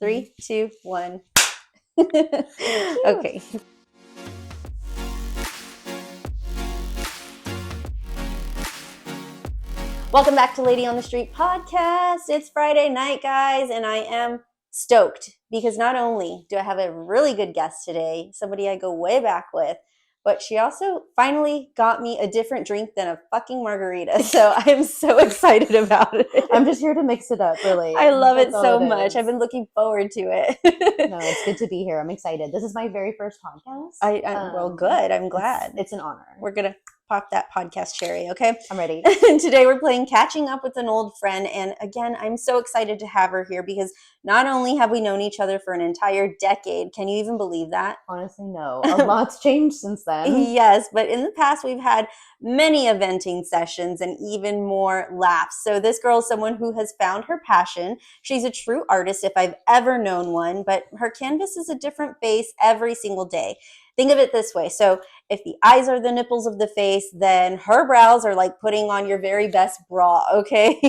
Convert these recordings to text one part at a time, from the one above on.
3, 2, 1. Okay. Welcome back to Lady on the Street podcast. It's Friday night, guys, and I am stoked because not only do I have a really good guest today, somebody I go way back with, but she also finally got me a different drink than a fucking margarita. So I'm so excited about it. I'm just here to mix it up, really. I love it That's so all it much. is. I've been looking forward to it. No, it's good to be here. I'm excited. This is my very first podcast. Well, good. I'm glad. It's an honor. We're going to pop that podcast cherry, okay? I'm ready. Today we're playing Catching Up with an Old Friend. And again, I'm so excited to have her here because not only have we known each other for an entire decade, can you even believe that? Honestly, no. A lot's changed since then. Yes, but in the past we've had many eventing sessions and even more laughs. So this girl is someone who has found her passion. She's a true artist if I've ever known one, but her canvas is a different face every single day. Think of it this way. So if the eyes are the nipples of the face, then her brows are like putting on your very best bra, okay?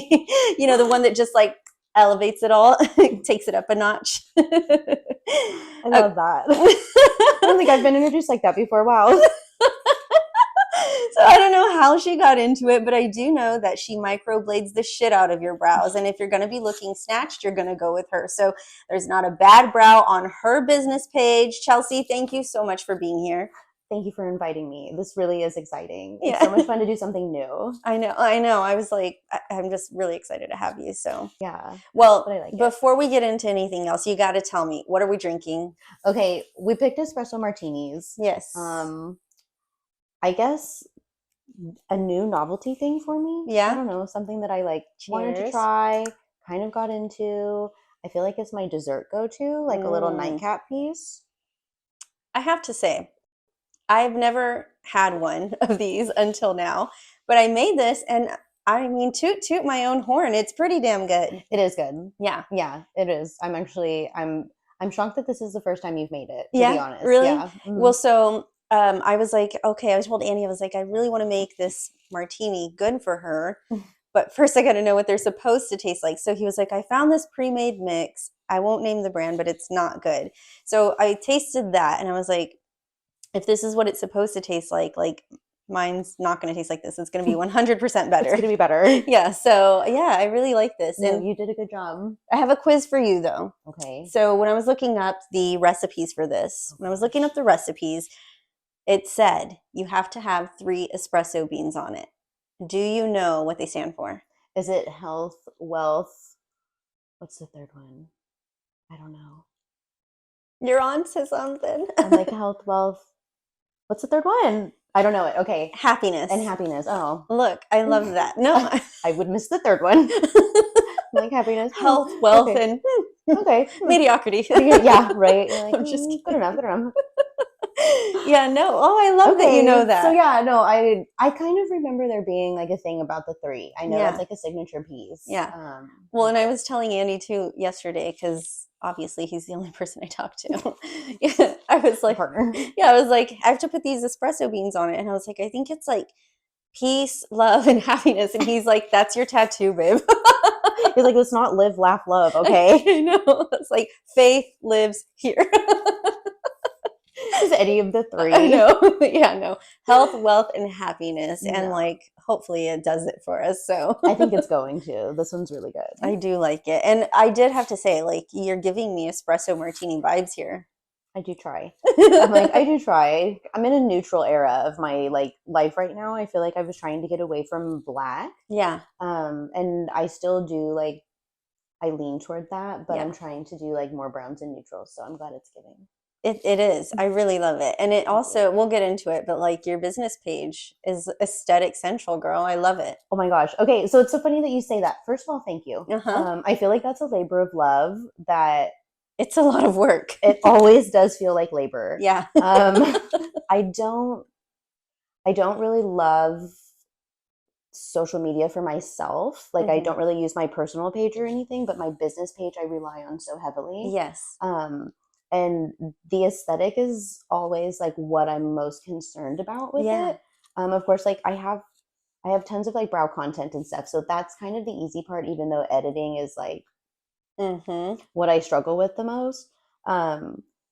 You know, the one that just like elevates it all, takes it up a notch. I love that. I don't think I've been introduced like that before. Wow. So I don't know how she got into it, but I do know that she microblades the shit out of your brows. And if you're going to be looking snatched, you're going to go with her. So there's not a bad brow on her business page. Chelsea, thank you so much for being here. Thank you for inviting me. This really is exciting. Yeah. It's so much fun to do something new. I know. I was like, I'm just really excited to have you. So yeah. Well, but I like before we get into anything else, you got to tell me, what are we drinking? Okay, we picked espresso martinis. Yes. I guess a new novelty thing for me. Yeah. I don't know, something that I like wanted to try, kind of got into. I feel like it's my dessert go-to, like a little nightcap piece. I have to say, I've never had one of these until now, but I made this and I mean, toot my own horn. It's pretty damn good. It is good. Yeah. Yeah, it is. I'm shocked that this is the first time you've made it, to be honest. Really? Yeah. Mm-hmm. Well, so I was like, okay, I told Annie, I was like, I really want to make this martini good for her. But first I got to know what they're supposed to taste like. So he was like, I found this pre-made mix. I won't name the brand, but it's not good. So I tasted that and I was like, if this is what it's supposed to taste like mine's not going to taste like this. It's going to be 100% better. It's going to be better. Yeah. So yeah, I really like this. No, and you did a good job. I have a quiz for you though. Okay. So when I was looking up the recipes for this, it said you have to have 3 espresso beans on it. Do you know what they stand for? Is it health, wealth? What's the third one? I don't know. You're on to something. I'm like health, wealth. What's the third one? I don't know it. Okay. Happiness. And happiness. Oh. Look, I love that. No. I would miss the third one. Like happiness. Health, wealth, okay. and okay. mediocrity. Yeah, right. You're like, I'm just kidding. Good enough. Yeah, no. Oh, I love that you know that. So yeah, no, I kind of remember there being like a thing about the 3. I know that's like a signature piece. Yeah. Well, and I was telling Andy too yesterday because obviously he's the only person I talk to. Yeah, I was like, partner. Yeah, I was like, I have to put these espresso beans on it, and I was like, I think it's like peace, love, and happiness, and he's like, that's your tattoo, babe. He's like, let's not live, laugh, love. Okay. I know. It's like faith lives here. Is any of the 3? I know. Yeah, no. Health, wealth, and happiness. And like, hopefully it does it for us. So I think it's going to. This one's really good. I do like it. And I did have to say, like, you're giving me espresso martini vibes here. I do try. I do try. I'm in a neutral era of my like life right now. I feel like I was trying to get away from black. Yeah. And I still do like, I lean toward that, but Yeah. I'm trying to do like more browns and neutrals. So I'm glad it's giving. It is. I really love it. And it also, we'll get into it, but like your business page is aesthetic central, girl. I love it. Oh my gosh. Okay. So it's so funny that you say that. First of all, thank you. I feel like that's a labor of love that it's a lot of work. It always does feel like labor. Yeah. I don't really love social media for myself. Like I don't really use my personal page or anything, but my business page I rely on so heavily. Yes. And the aesthetic is always like what I'm most concerned about with it. Of course, like I have tons of like brow content and stuff. So that's kind of the easy part, even though editing is like Mm-hmm. what I struggle with the most.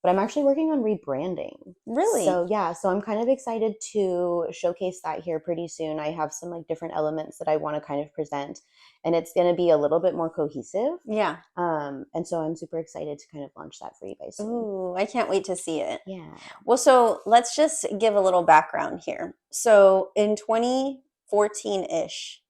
But I'm actually working on rebranding. Really? So yeah, so I'm kind of excited to showcase that here pretty soon. I have some like different elements that I want to kind of present, and it's going to be a little bit more cohesive. Yeah. And so I'm super excited to kind of launch that for you guys soon. Ooh, I can't wait to see it. Yeah. Well, so let's just give a little background here. So in 2014-ish,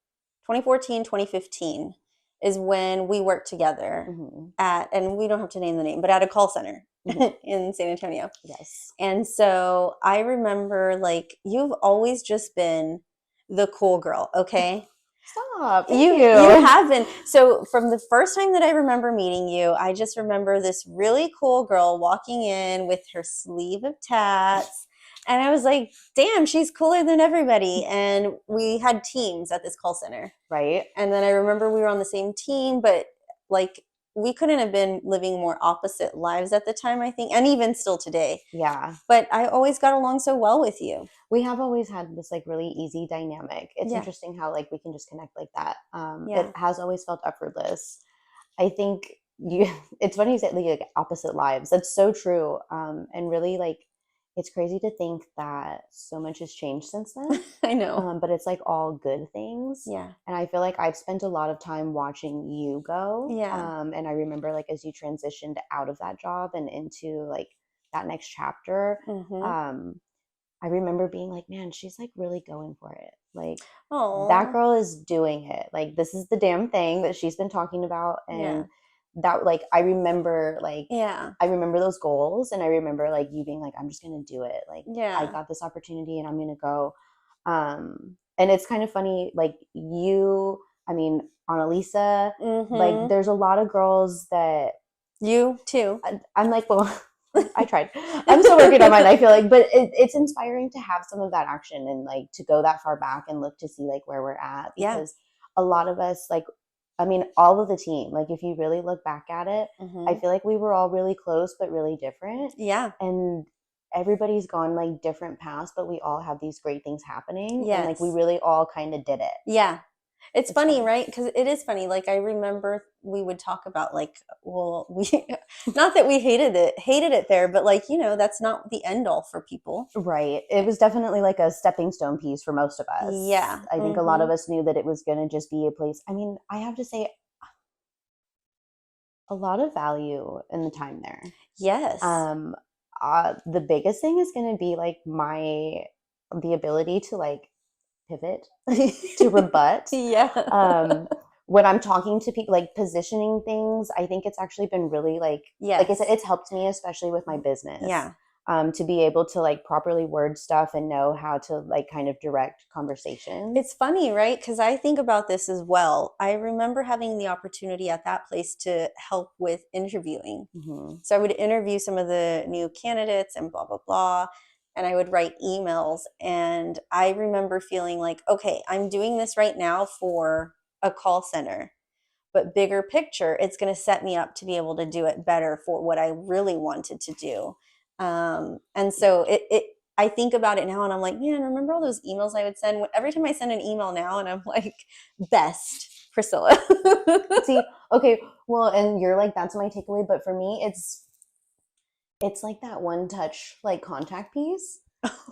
2014, 2015 is when we worked together Hmm. at, and we don't have to name the name, but at a call center Hmm. in San Antonio. Yes. And so I remember like you've always just been the cool girl, okay? Stop. Thank You you. have been. So from the first time that I remember meeting you, I just remember this really cool girl walking in with her sleeve of tats. And I was like, damn, she's cooler than everybody. And we had teams at this call center. Right? And then I remember we were on the same team, but like we couldn't have been living more opposite lives at the time, I think, and even still today. Yeah. But I always got along so well with you. We have always had this like really easy dynamic. It's Yeah. interesting how like we can just connect like that. Yeah. It has always felt effortless. I think you it's funny you say like opposite lives. That's so true. And really like it's crazy to think that so much has changed since then. I know. But it's like all good things. Yeah. And I feel like I've spent a lot of time watching you go. Yeah. And I remember like as you transitioned out of that job and into like that next chapter, Mm-hmm. um, I remember being like, man, she's like really going for it. Like that Oh, girl is doing it. Like this is the damn thing that she's been talking about. yeah. And that like Yeah. I remember those goals and I remember like you being like, I'm just gonna do it. Like I Yeah. got this opportunity and I'm gonna go. And it's kind of funny, like you, I mean, Annalisa, like Mm-hmm. there's a lot of girls that You too. I'm like, well, I tried. I'm still working on mine. I feel like, but it's inspiring to have some of that action and like to go that far back and look to see like where we're at Yeah. because a lot of us, like, I mean, all of the team, like, if you really look back at it, I Mm-hmm. feel like we were all really close but really different, Yeah. and everybody's gone like different paths, but we all have these great things happening, and like we Yes. really all kind of did it. Yeah. It's It's funny, fun. right? Because it is funny. Like I remember we would talk about like, well, we not that we hated it there, but like, that's not the end all for people. Right. It was definitely like a stepping stone piece for most of us. Yeah. I think a lot Mm-hmm. of us knew that it was going to just be a place. I mean, I have to say, a lot of value in the time there. Yes. Um, the biggest thing is going to be like the ability to like pivot, to rebut. Yeah. Um, when I'm talking to people, like positioning things, I think it's actually been really like I said, Yes. it's helped me, especially with my business, Yeah. to be able to like properly word stuff and know how to like kind of direct conversations. It's funny, right? Because I think about this as well. I remember having the opportunity at that place to help with interviewing. Hmm. So I would interview some of the new candidates and blah, blah, blah. And I would write emails. And I remember feeling like, okay, I'm doing this right now for a call center. But bigger picture, it's going to set me up to be able to do it better for what I really wanted to do. And so I think about it now and I'm like, man, remember all those emails I would send? Every time I send an email now and I'm like, best, Priscilla. See, okay, well, and you're like, that's my takeaway, but for me, it's like that one touch like contact piece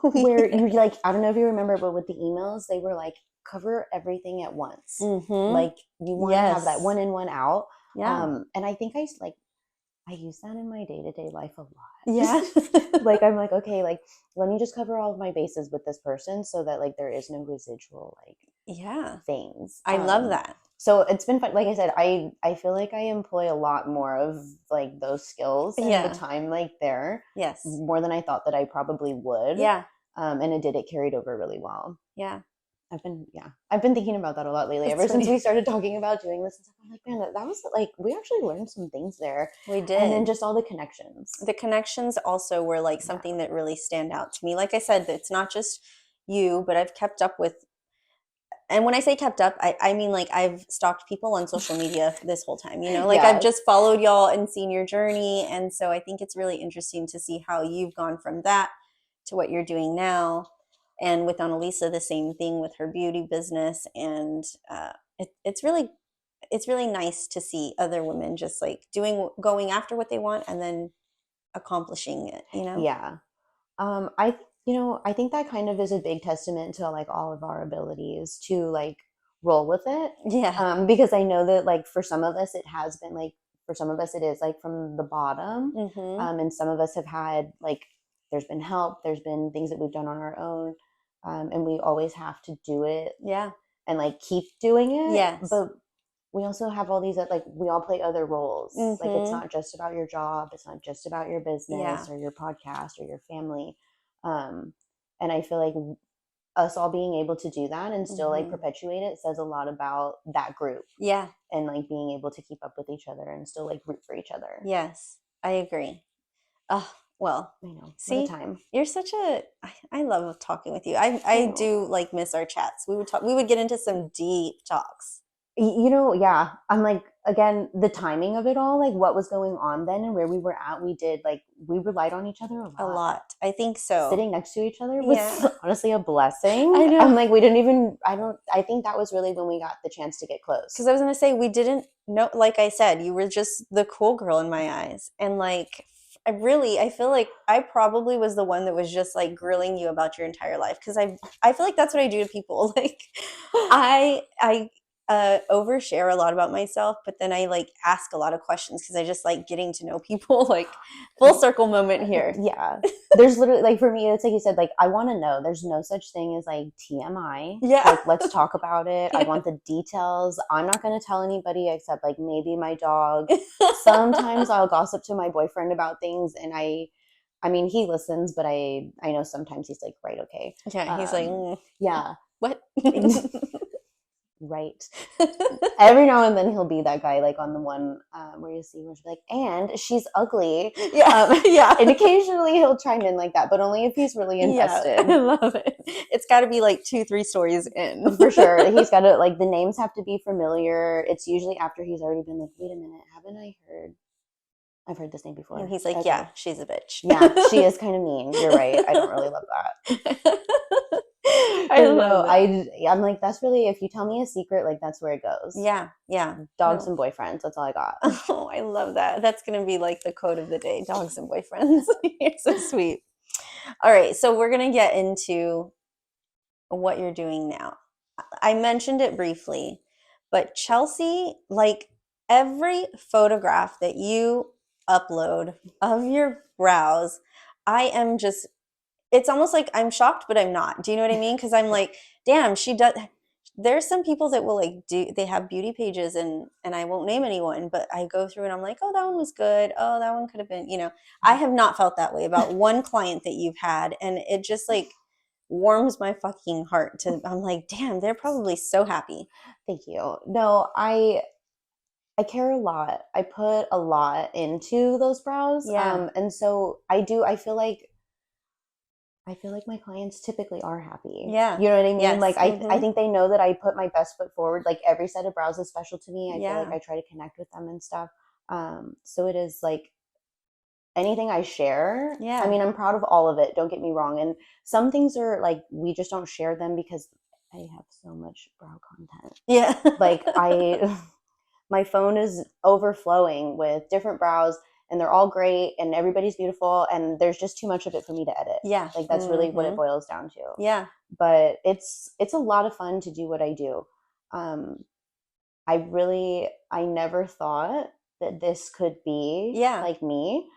Oh, where yeah. you like, I don't know if you remember, but with the emails, they were like cover everything at once. Mm-hmm. Like you want to have that Yes. one in, one out. Yeah. And I think I use that in my day-to-day life a Yeah. lot. Like I'm like, okay, like let me just cover all of my bases with this person so that like there is no residual like Yeah. things. I love that. So it's been fun. Like I said, I feel like I employ a lot more of like those skills and the Yeah. time like there Yes. more than I thought that I probably would. Yeah. And it carried over really well. Yeah. I've been thinking about that a lot lately. That's Ever since funny. we started talking about doing this and stuff, I'm like, man, that was like we actually learned some things there, We and then did. just all the connections. The connections also were like Yeah. something that really stand out to me. Like I said, it's not just you, but I've kept up with, and when I say kept up, I mean like I've stalked people on social media this whole time, like I've Yeah. just followed y'all and seen your journey. And so I think it's really interesting to see how you've gone from that to what you're doing now. And with Annalisa, the same thing with her beauty business. And it's really it's really nice to see other women just like going after what they want and then accomplishing it, you know? Yeah. I think that kind of is a big testament to like all of our abilities to like roll with it. Yeah. Because I know that like for some of us it has been like for some of us it is like from the bottom. Mm-hmm. And some of us have had like there's been help, there's been things that we've done on our own. And we always have to do it Yeah. and like keep doing it. Yes. But we also have all these like we all play other roles. Like it's Mm-hmm. not just about your job, it's not just about your business Yeah. or your podcast or your family. And I feel like us all being able to do that and still like Mm-hmm. perpetuate it says a lot about that group Yeah. and like being able to keep up with each other and still like root for each other. Yes. I agree. Oh, well, I know. What a see, time. you're such I love talking with you. I know. do like miss our chats. We would get into some deep talks. Yeah, I'm like, again, the timing of it all, like what was going on then and where we were at, we relied on each other a A lot. lot. I think so. Sitting next to each other was Yeah. honestly a blessing. I know. I'm like, I think that was really when we got the chance to get close. Because I was going to say, we didn't know, like I said, you were just the cool girl in my eyes. And like, I feel like I probably was the one that was just like grilling you about your entire life. Because I feel like that's what I do to people. Like, I overshare a lot about myself, but then I like ask a lot of questions because I just like getting to know people. Like, full circle moment here. Yeah. There's literally like for me, it's like you said, like I want to know. There's no such thing as like TMI. Yeah. Like let's talk about it. Yeah. I want the details. I'm not gonna tell anybody except like maybe my dog. Sometimes I'll gossip to my boyfriend about things and I mean he listens, but I know sometimes he's like, right, okay. Yeah, he's like, yeah. What? Right. Every now and then he'll be that guy like on the one where you see where she's like, and she's ugly. Yeah. Yeah. And occasionally he'll chime in like that, but only if he's really invested. Yeah, I love it. It's got to be like 2-3 stories in. For sure. He's got to like the names have to be familiar. It's usually after he's already been like, wait a minute, haven't I heard? I've heard this name before. And he's like, okay. Yeah, she's a bitch. Yeah, she is kind of mean. You're right. I don't really love that. I love I'm like, that's really, if you tell me a secret, like that's where it goes. Yeah, yeah. Dogs and boyfriends. That's all I got. Oh, I love that. That's going to be like the quote of the day, dogs and boyfriends. You're so sweet. All right, so we're going to get into what you're doing now. I mentioned it briefly, but Chelsea, like every photograph that you upload of your brows, I am just, it's almost like I'm shocked, but I'm not. Do you know what I mean? Because I'm like, damn, she does. There's some people that will like they have beauty pages and I won't name anyone, but I go through and I'm like, oh, that one was good. Oh, that one could have been, I have not felt that way about one client that you've had. And it just like warms my fucking heart I'm like, damn, they're probably so happy. Thank you. No, I care a lot. I put a lot into those brows. Yeah. And so I feel like my clients typically are happy. Yeah. You know what I mean? Yes. Like I think they know that I put my best foot forward. Like every set of brows is special to me. I feel like I try to connect with them and stuff. So it is like anything I share. Yeah. I mean, I'm proud of all of it. Don't get me wrong. And some things are like, we just don't share them because I have so much brow content. Yeah. Like my phone is overflowing with different brows and they're all great and everybody's beautiful and there's just too much of it for me to edit. Yeah. Like that's really what it boils down to. Yeah. But it's a lot of fun to do what I do. I never thought that this could be like me.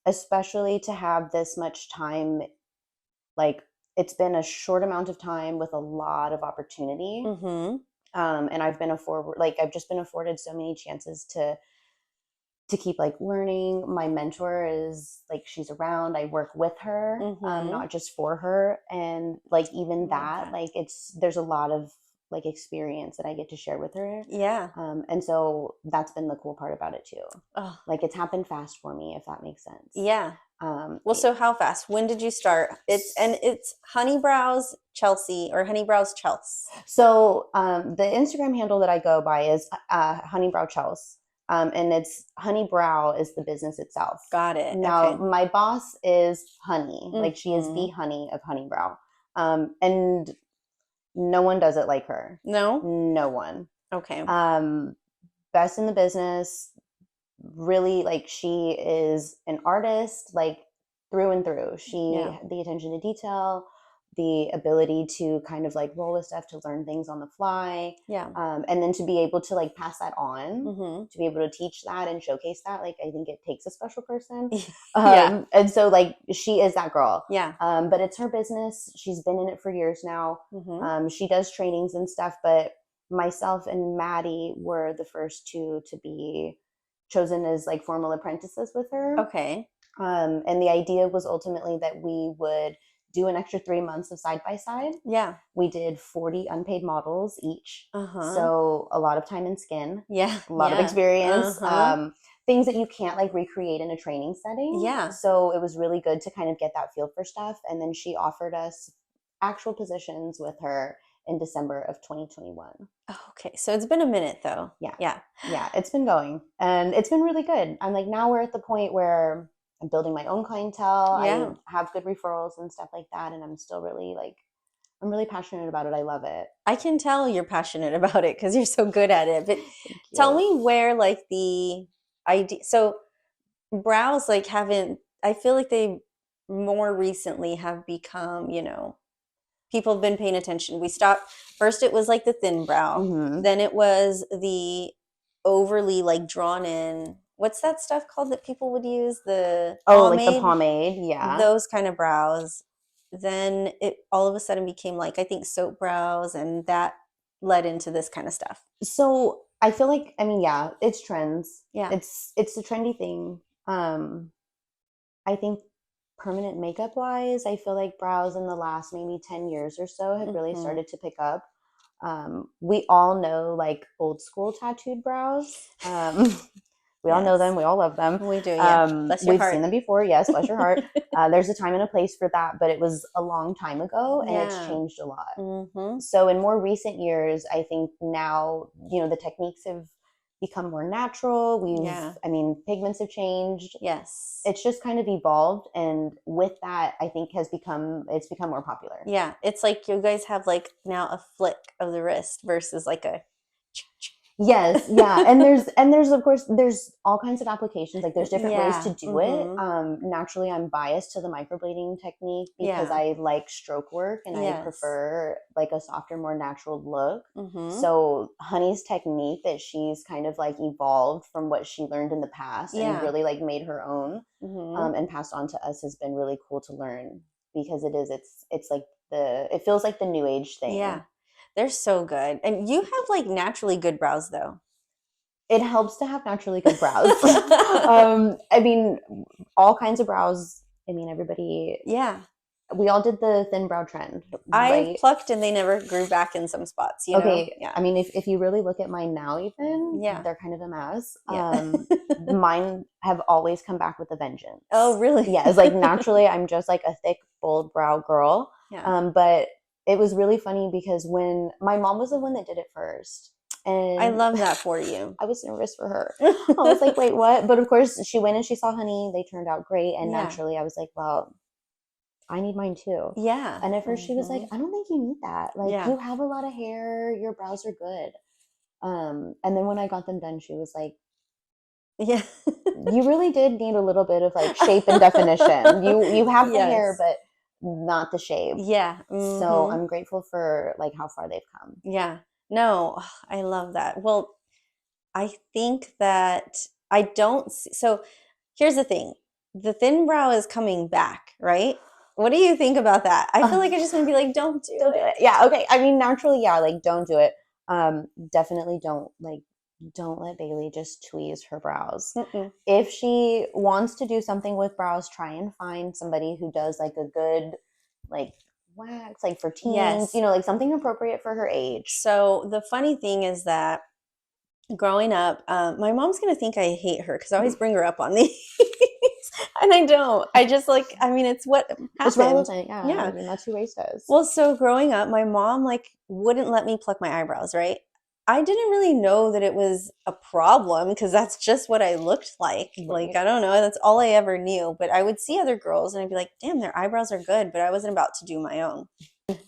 Especially to have this much time, like it's been a short amount of time with a lot of opportunity. Mm-hmm. And I've just been afforded so many chances to keep like learning. My mentor is like, she's around, I work with her, not just for her. And like, even that, like there's a lot of like experience that I get to share with her. Yeah. And so that's been the cool part about it too. Oh. Like it's happened fast for me, if that makes sense. Yeah. Well, so how fast? When did you start? It's Honeybrows Chelsea or Honeybrows Chels. So the Instagram handle that I go by is Honeybrow Chels. And it's Honeybrow is the business itself. Got it. Now, okay. My boss is Honey. Mm-hmm. Like she is the Honey of Honeybrow. And no one does it like her. No? No one. Okay. Best in the business. Really, like, she is an artist, like, through and through. She Yeah. the attention to detail, the ability to kind of like roll with stuff, to learn things on the fly, Yeah. and then to be able to like pass that on, Mm-hmm. to be able to teach that and showcase that. Like, I think it takes a special person. Yeah. And so like she is that girl. Yeah. But it's her business. She's been in it for years now. Mm-hmm. She does trainings and stuff, but myself and Maddie were the first two to be chosen as like formal apprentices with her. Okay. And the idea was ultimately that we would do an extra 3 months of side by side. Yeah. We did 40 unpaid models each. Uh-huh. So a lot of time in skin, Yeah. a lot of Yeah. experience, Uh-huh. things that you can't like recreate in a training setting. Yeah. So it was really good to kind of get that feel for stuff. And then she offered us actual positions with her in December of 2021. Oh, okay. So it's been a minute though. Yeah. Yeah. Yeah, it's been going and it's been really good. I'm like, now we're at the point where I'm building my own clientele. Yeah. I have good referrals and stuff like that. And I'm still really like, I'm really passionate about it. I love it. I can tell you're passionate about it because you're so good at it. But Thank tell you. me where like the idea, so brows like haven't, I feel like they more recently have become, people have been paying attention. We stopped, first it was like the thin brow, Mm-hmm. then it was the overly like drawn in, what's that stuff called that people would use? The Oh, like the pomade, pomade. Yeah. those kind of brows. Then it all of a sudden became like, I think soap brows, and that led into this kind of stuff. So I feel like, I mean, yeah, it's trends. Yeah. It's a trendy thing. I think permanent makeup wise, I feel like brows in the last maybe 10 years or so have really Mhm. started to pick up. We all know like old school tattooed brows. We all know them. Yes. We all love them. We do, yeah. Bless your We've heart. seen them before. Yes, bless your heart. There's a time and a place for that, but it was a long time ago and it's Yeah. changed a lot. Mm-hmm. So in more recent years, I think now, the techniques have become more natural. Yeah. I mean, pigments have changed. Yes. It's just kind of evolved. And with that, I think it's become more popular. Yeah. It's like you guys have like now a flick of the wrist versus like a Yes, yeah, and there's of course there's all kinds of applications. Like there's different ways to do it. Naturally, I'm biased to the microblading technique because Yeah. I like stroke work and I Yes. prefer like a softer, more natural look. Mm-hmm. So Honey's technique that she's kind of like evolved from what she learned in the past Yeah. and really like made her own, Mm-hmm. and passed on to us has been really cool to learn because it's like it feels like the new age thing. Yeah. They're so good. And you have like naturally good brows though. It helps to have naturally good brows. I mean, all kinds of brows. I mean, everybody, Yeah. we all did the thin brow trend, I right? plucked and they never grew back in some spots, Okay. Yeah. I mean, if you really look at mine now, even, Yeah. they're kind of a mess. Yeah. Mine have always come back with a vengeance. Oh, really? Yeah. It's like naturally, I'm just like a thick, bold brow girl. Yeah. But it was really funny because when my mom was the one that did it first. And I love that for you. I was nervous for her. I was like, wait, what? But of course, she went and she saw Honey. They turned out great. And Yeah. naturally, I was like, well, I need mine too. Yeah. And at first, she was like, I don't think you need that. Like, Yeah. you have a lot of hair. Your brows are good. And then when I got them done, she was like, Yeah. you really did need a little bit of like shape and definition. You have the hair, Yes. but not the shape. Yeah. So Mhm. I'm grateful for like how far they've come. Yeah. No, I love that. Well, I think that I don't see, so here's the thing. The thin brow is coming back, right? What do you think about that? I feel like I just want to be like, don't do Don't do it. Yeah, okay. I mean, naturally, yeah, like don't do it. Definitely don't let Bailey just tweeze her brows. Mm-mm. If she wants to do something with brows, try and find somebody who does like a good like wax, like for teens, Yes. like something appropriate for her age. So the funny thing is that growing up, my mom's gonna think I hate her because I always bring her up on these, and I don't. I just like, I mean, it's what happened. It's relevant, yeah. Yeah. I mean, that's who race does. Well, so growing up, my mom like wouldn't let me pluck my eyebrows, right? I didn't really know that it was a problem because that's just what I looked like. Like, Right. I don't know, that's all I ever knew. But I would see other girls and I'd be like, damn, their eyebrows are good, but I wasn't about to do my own.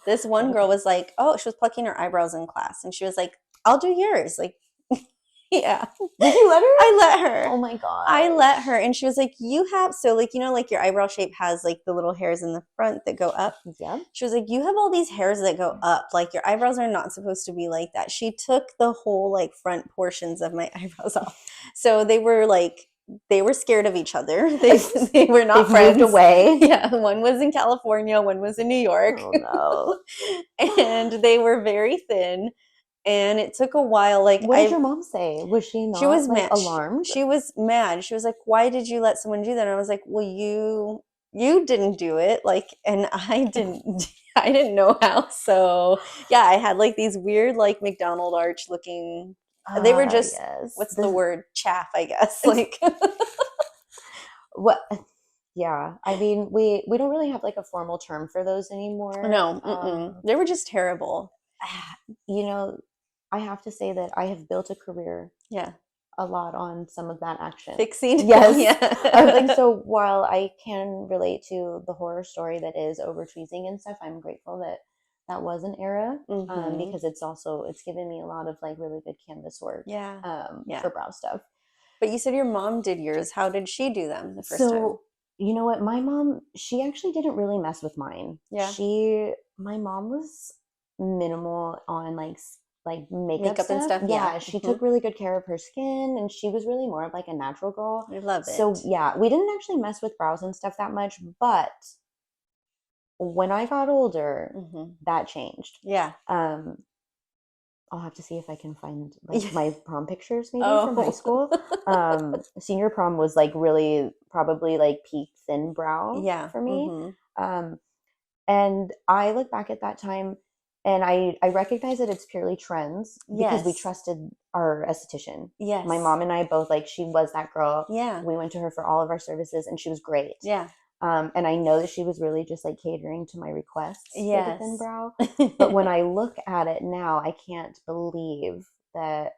This one girl was like, oh, she was plucking her eyebrows in class. And she was like, I'll do yours. Like, yeah. Did you let her? I let her. Oh my god. I let her. And she was like, you have, so like, you know, like your eyebrow shape has like the little hairs in the front that go up. Yep. She was like, you have all these hairs that go up. Like your eyebrows are not supposed to be like that. She took the whole like front portions of my eyebrows off. So they were like, they were scared of each other. They were not They've friends. moved away. Yeah, one was in California, one was in New York. Oh no. And they were very thin. And it took a while. Like What did your mom say? Was she not she was like mad. alarmed? She was mad. She was like, "Why did you let someone do that?" And I was like, "Well, you didn't do it. Like, and I didn't. I didn't know how. So yeah, I had like these weird like McDonald arch looking. They were just Yes. what's the word? Chaff, I guess. Like what? Yeah, I mean, we don't really have like a formal term for those anymore. no, they were just terrible. You know, I have to say that I have built a career Yeah, a lot on some of that action. fixing. Yes. Yeah. I was like, so while I can relate to the horror story that is over tweezing and stuff, I'm grateful that that was an era because it's given me a lot of like really good canvas work Yeah. Yeah. for brow stuff. But you said your mom did yours. How did she do them the first time? So, you know what? My mom, she actually didn't really mess with mine. Yeah. My mom was minimal on like makeup and stuff. Yeah, she took really good care of her skin, and she was really more of like a natural girl. I love it. So yeah, we didn't actually mess with brows and stuff that much, but when I got older, that changed. Yeah. I'll have to see if I can find like my prom pictures maybe Oh. from high school. Senior prom was like really probably like peak thin brow for me. And I look back at that time and I recognize that it's purely trends because we trusted our esthetician. Yes. My mom and I both, like, she was that girl. Yeah. We went to her for all of our services and she was great. Yeah. And I know that she was really just like catering to my requests for the thin brow. Yes. But when I look at it now, I can't believe that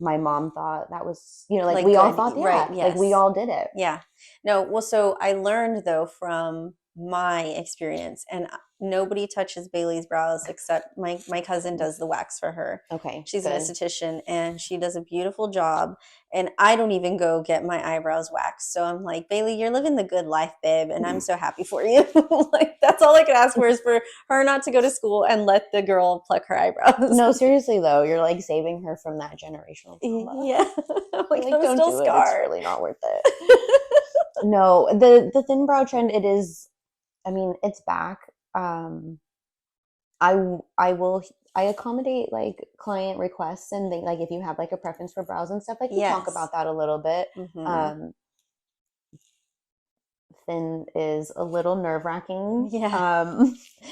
my mom thought that was, you know, like we all thought, right, yes. like we all did it. Yeah. No, well, so I learned though from my experience, and nobody touches Bailey's brows except my cousin does the wax for her. Okay. She's an esthetician and she does a beautiful job. And I don't even go get my eyebrows waxed. So I'm like, Bailey, you're living the good life, babe. And I'm so happy for you. Like, that's all I can ask for is for her not to go to school and let the girl pluck her eyebrows. No, seriously though, you're like saving her from that generational trauma. Yeah. Like, I'm don't still do scarred. It's really not worth it. No, the thin brow trend, it is, I mean, it's back. I accommodate like client requests and they, like if you have like a preference for brows and stuff, like we talk about that a little bit. Thin is a little nerve-wracking. Yeah.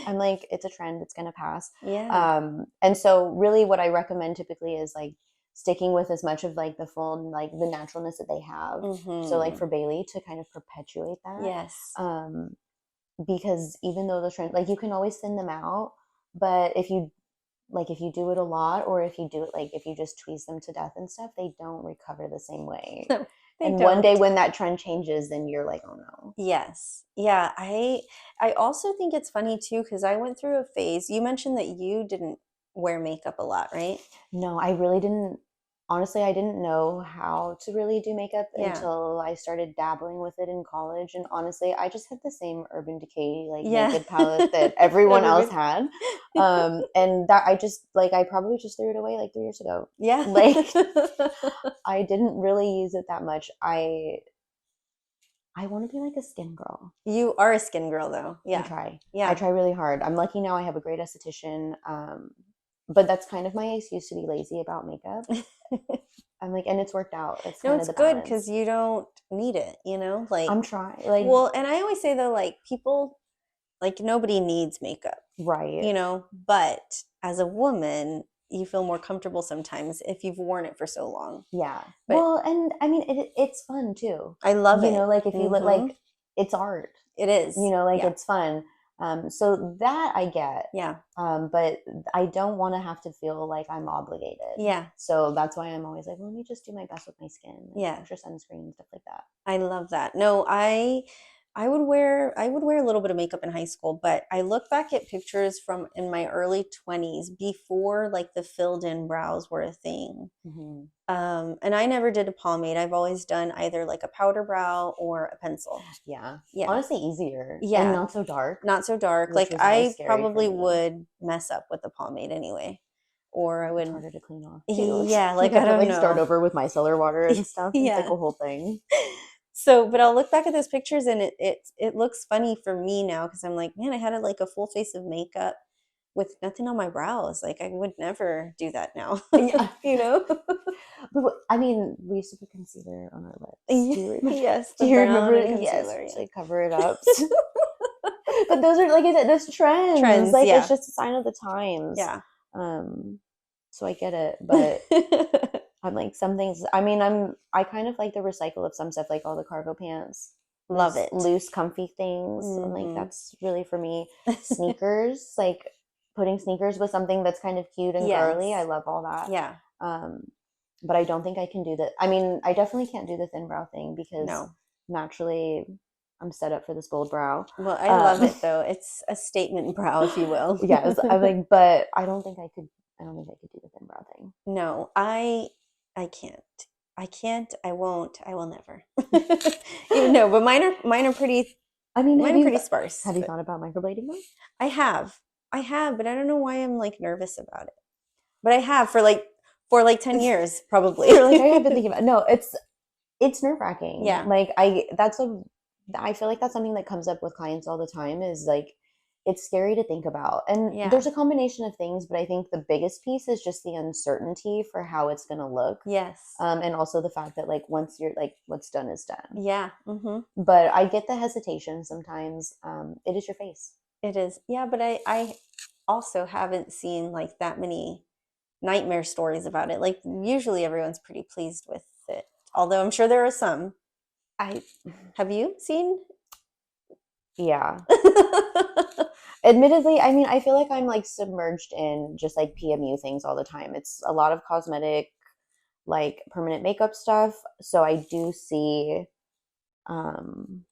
I'm like, it's a trend, it's gonna pass. Yeah. And so really what I recommend typically is like sticking with as much of like the full, like the naturalness that they have. So like for Bailey to kind of perpetuate that. Yes. Because even though the trend, like you can always thin them out, but if you do it a lot, or if you do it, like if you just tweeze them to death and stuff, they don't recover the same way. No, and one day when that trend changes, then you're like, oh no. Yes. Yeah. I also think it's funny too, because I went through a phase. You mentioned that you didn't wear makeup a lot, right? No, I really didn't. Honestly, I didn't know how to really do makeup until I started dabbling with it in college. And honestly, I just had the same Urban Decay like naked palette that everyone else had. And that I probably just threw it away like 3 years ago. Yeah. Like I didn't really use it that much. I want to be like a skin girl. You are a skin girl though. Yeah. I try. Yeah. I try really hard. I'm lucky now I have a great esthetician. But that's kind of my excuse to be lazy about makeup. I'm like, and it's worked out. It's kind of the balance. Good because you don't need it, you know? Like I'm trying. Like, well, and I always say though, like people, like nobody needs makeup, right? You know, but as a woman, you feel more comfortable sometimes if you've worn it for so long. Yeah. But, well, and I mean, it's fun too. I love it. You know, like if you look like it's art. It is. You know, like it's fun. So that I get. Yeah. But I don't want to have to feel like I'm obligated. Yeah. So that's why I'm always like, well, let me just do my best with my skin. Extra sunscreen, stuff like that. I love that. No, I I would wear a little bit of makeup in high school, but I look back at pictures from in my early 20s before like the filled in brows were a thing. Hmm. And I never did a pomade. I've always done either like a powder brow or a pencil. Yeah. Yeah. Honestly, easier and Yeah. not so dark, Not so dark. which Like was always I scary for probably me. would mess up with the pomade anyway. Or I It's would, harder to clean off too. yeah, You like I have to don't like start know. over with micellar water and stuff. It's like Yeah. a whole thing. So, but I'll look back at those pictures and it looks funny for me now because I'm like, man, I had like a full face of makeup with nothing on my brows. Like I would never do that now, Yeah. you know? I mean, we used to put concealer on our lips. Do you remember? Yes, Do the you brown remember? and Yes, concealer, to yeah. like cover it up. But those are like I said, those trends. Trends, Like it's yeah. just a sign of the times. Yeah. Um, so I get it, but I'm like some things. I mean, I kind of like the recycle of some stuff, like all the cargo pants, Love it. loose, comfy things. I'm like, Hmm. that's really for me. Sneakers, like putting sneakers with something that's kind of cute and girly. I Yes. love all that. Yeah. Um, but I don't think I can do that. I mean, I definitely can't do the thin brow thing because No. naturally I'm set up for this bold brow. Well, I love it though. It's a statement brow, if you will. Yes, I'm like, but I don't think I could. I don't think I could do the thin brow thing. No, I can't. I can't. I won't. I will never. Even no, but mine are pretty I mean, mine are pretty sparse. have you But thought about microblading them? I have. I have, but I don't know why I'm like nervous about it. But I have for like 10 years probably. You're like, I have been thinking about. No, it's nerve wracking. Yeah. Like I feel like that's something that comes up with clients all the time. Is like it's scary to think about, and Yeah. there's a combination of things, but I think the biggest piece is just the uncertainty for how it's going to look. Yes. And also the fact that like once you're like what's done is done. Yeah. Mm-hmm. But I get the hesitation sometimes. It is your face. It is. Yeah, but I also haven't seen like that many nightmare stories about it. Like usually everyone's pretty pleased with it. Although I'm sure there are some. I have you seen? Yeah. Admittedly, I mean, I feel like I'm like submerged in just like PMU things all the time. It's a lot of cosmetic, like permanent makeup stuff. So I do see, um,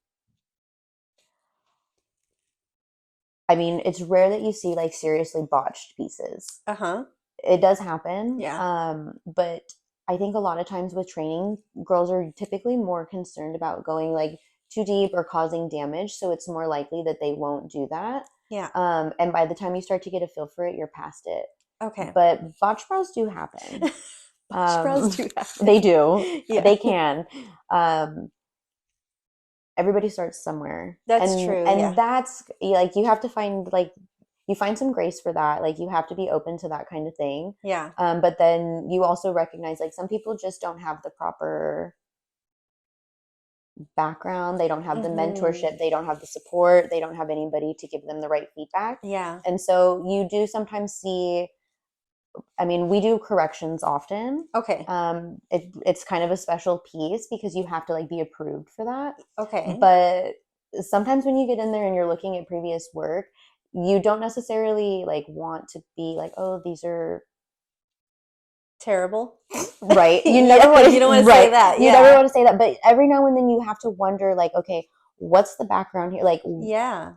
I mean, it's rare that you see like seriously botched pieces. Uh-huh. It does happen. Yeah. But I think a lot of times with training, girls are typically more concerned about going like too deep or causing damage. So it's more likely that they won't do that. Yeah. And by the time you start to get a feel for it, you're past it. Okay. But botch brows do happen. Botch brows do happen. They do. Yeah. They can. Everybody starts somewhere. That's and, true. And Yeah. that's like you have to find like you find some grace for that. Like you have to be open to that kind of thing. Yeah. But then you also recognize like some people just don't have the proper background. They don't have the mentorship. They don't have the support. They don't have anybody to give them the right feedback. Yeah. And so you do sometimes see, I mean, we do corrections often. Okay. It's kind of a special piece because you have to like be approved for that. Okay. But sometimes when you get in there and you're looking at previous work, you don't necessarily like want to be like, oh, these are terrible. right. You Yeah, never want to. you don't want to right. say that. You Yeah. never want to say that. But every now and then you have to wonder, like, okay, what's the background here? Like, Yeah.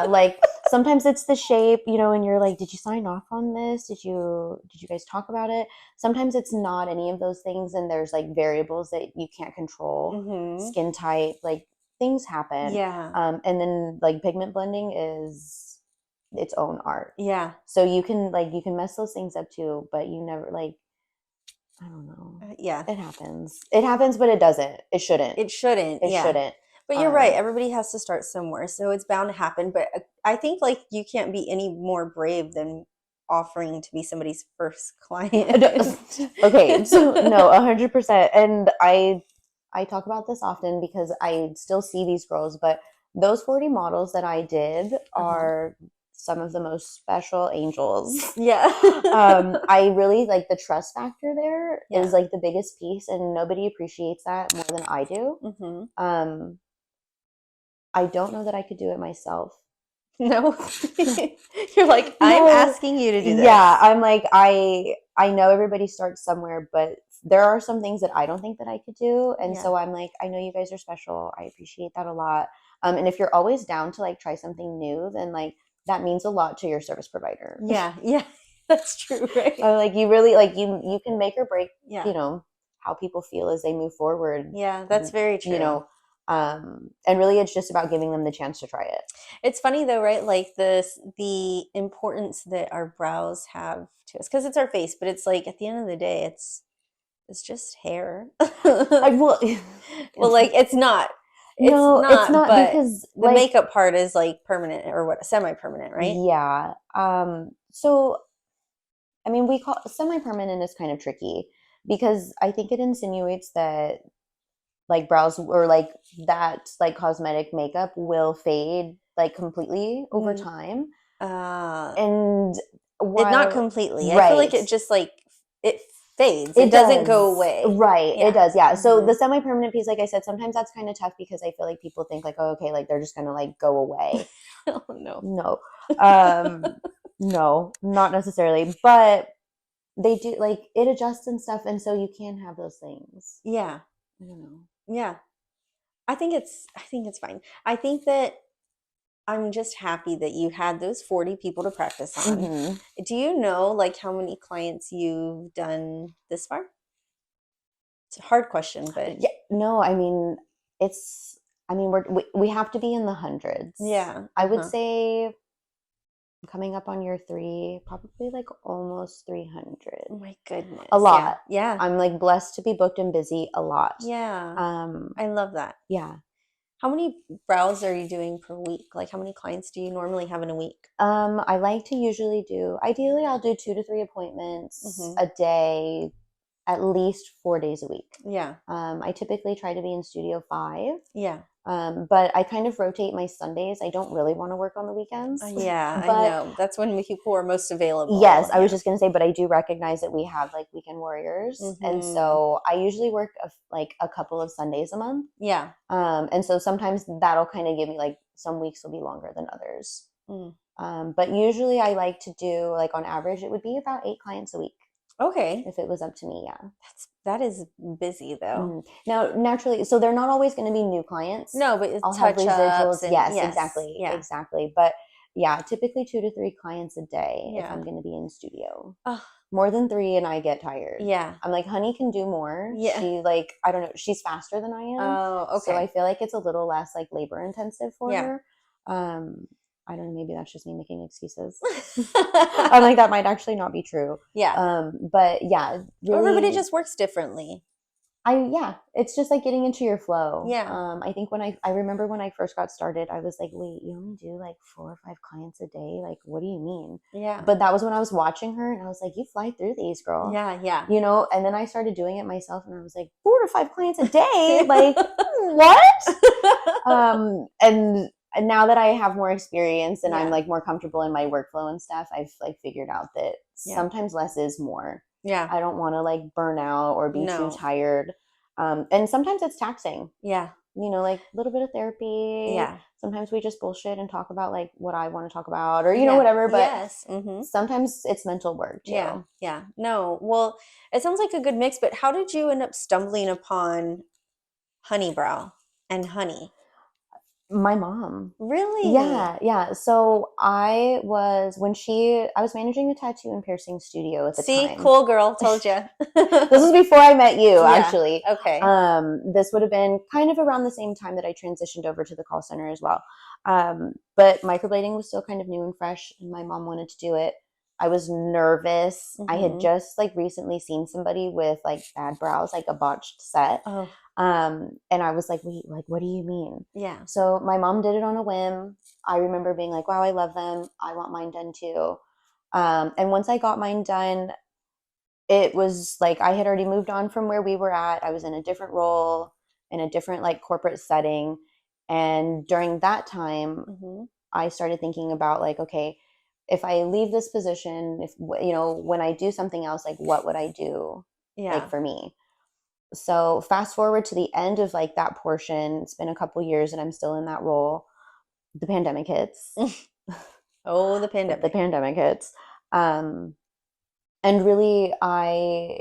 like sometimes it's the shape, you know, and you're like, did you sign off on this? Did you guys talk about it? Sometimes it's not any of those things, and there's like variables that you can't control, skin type, like things happen. Yeah. And then like pigment blending is its own art. Yeah. So you can mess those things up too, but you never like, I don't know. Yeah. It happens, but it doesn't. It shouldn't. It shouldn't. It Yeah. shouldn't. But you're right. Everybody has to start somewhere. So it's bound to happen. But I think like you can't be any more brave than offering to be somebody's first client. Okay. So no, 100%. And I talk about this often because I still see these girls, but those 40 models that I did are some of the most special angels. Yeah. I really like the trust factor there is like the biggest piece, and nobody appreciates that more than I do. I don't know that I could do it myself. No. You're like, I'm asking you to do this. Yeah, I'm like, I know everybody starts somewhere, but there are some things that I don't think that I could do. And Yeah. so I'm like, I know you guys are special. I appreciate that a lot. And if you're always down to like try something new, then like that means a lot to your service provider. Yeah. Yeah. That's true, right? Like you really like you can make or break, Yeah. how people feel as they move forward. Yeah, that's very true. And really it's just about giving them the chance to try it. It's funny though, right? Like the importance that our brows have to us, because it's our face, but it's like at the end of the day, it's just hair. I will. Well, like it's not. No, it's not But because the like makeup part is like permanent or what, semi-permanent, right? yeah. So I mean, we call semi-permanent is kind of tricky because I think it insinuates that like brows or like that like cosmetic makeup will fade like completely over Mm. time. Uh, And it not while completely. I feel like right, it just like it fades. it It doesn't does. go away. Right, it Yeah. does. Yeah. So Mhm. the semi-permanent piece, like I said, sometimes that's kind of tough because I feel like people think like, oh, okay, like they're just gonna like go away. Oh no. No. Um, no, not necessarily. But they do like it adjusts and stuff, and so you can have those things. Yeah. I don't know. Yeah. I think it's fine. I think that I'm just happy that you had those 40 people to practice on. Mm-hmm. Do you know like how many clients you've done this far? It's a hard question, but Yeah, no, I mean, it's, I mean, we have to be in the hundreds. yeah. I would say coming up on year 3, probably like almost 300. Oh my goodness. A lot. Yeah. I'm like blessed to be booked and busy a lot. Yeah. Um, I love that. yeah. How many brows are you doing per week? Like how many clients do you normally have in a week? I like to usually ideally I'll do 2 to 3 appointments Mhm. a day, at least 4 days a week. Yeah. I typically try to be in studio 5. Yeah. But I kind of rotate my Sundays. I don't really want to work on the weekends. Yeah, I But know. That's when people are most available. yes, I was Yeah. just gonna say, but I do recognize that we have like weekend warriors, and Mhm. so I usually work like a couple of Sundays a month. Yeah. And so sometimes that'll kind of give me like some weeks will be longer than others. Mm. But usually I like to do like on average it would be about 8 clients a week Okay. if it was up to me. Yeah. That is busy though. Now, naturally, so they're not always going to be new clients. No, but it's I'll have residuals. touch-ups and Yes, yes. exactly. Yeah. Exactly. But yeah, typically 2 to 3 clients a day if Yeah. I'm going to be in studio. Oh, More than 3 and I get tired. yeah. I'm like, honey can do more. Yeah. She like, I don't know, she's faster than I am. Oh, So I okay. feel like it's a little less like labor intensive for Yeah. her. I don't know, maybe that's just me making excuses. I'm like, that might actually not be true. Yeah. But yeah, really, Everybody just works differently. it's just like getting into your flow. Yeah. I think when I remember when I first got started, I was like, wait, you only do like 4 or 5 clients a day? Like, what do you mean? Yeah. But that was when I was watching her and I was like, you fly through these, girl. Yeah, yeah. And then I started doing it myself and I was like, 4 to 5 clients a day? Like, what? And now that I have more experience and I'm Yeah. like more comfortable in my workflow and stuff, I've like figured out that Yeah. sometimes less is more. Yeah. I don't want to like burn out or be No. too tired. And sometimes it's taxing, Yeah. like a little bit of therapy. Yeah. Sometimes we just bullshit and talk about like what I want to talk about or, Yeah. whatever. But Yes. Mm-hmm. sometimes it's mental work too. Yeah. Yeah. No. Well, it sounds like a good mix, but how did you end up stumbling upon Honeybrow and honey? My mom. Really? Yeah. So I was managing a tattoo and piercing studio at the See, time. cool girl, told you. This was before I met you, Yeah. actually. Okay. This would have been kind of around the same time that I transitioned over to the call center as well. But microblading was still kind of new and fresh, and my mom wanted to do it. I was nervous. I had Mhm. just like recently seen somebody with like bad brows, like a botched set. Oh, And I was like, wait, like, what do you mean? yeah. So my mom did it on a whim. I remember being like, wow, I love them. I want mine done too. And once I got mine done, it was like I had already moved on from where we were at. I was in a different role, in a different like corporate setting. And during that time, Mm-hmm. I started thinking about like, okay, if I leave this position, if, when I do something else, like what would I do Yeah. like for me? So fast forward to the end of like that portion, it's been a couple years and I'm still in that role. The pandemic hits. Oh, the pandemic. The pandemic hits. And really I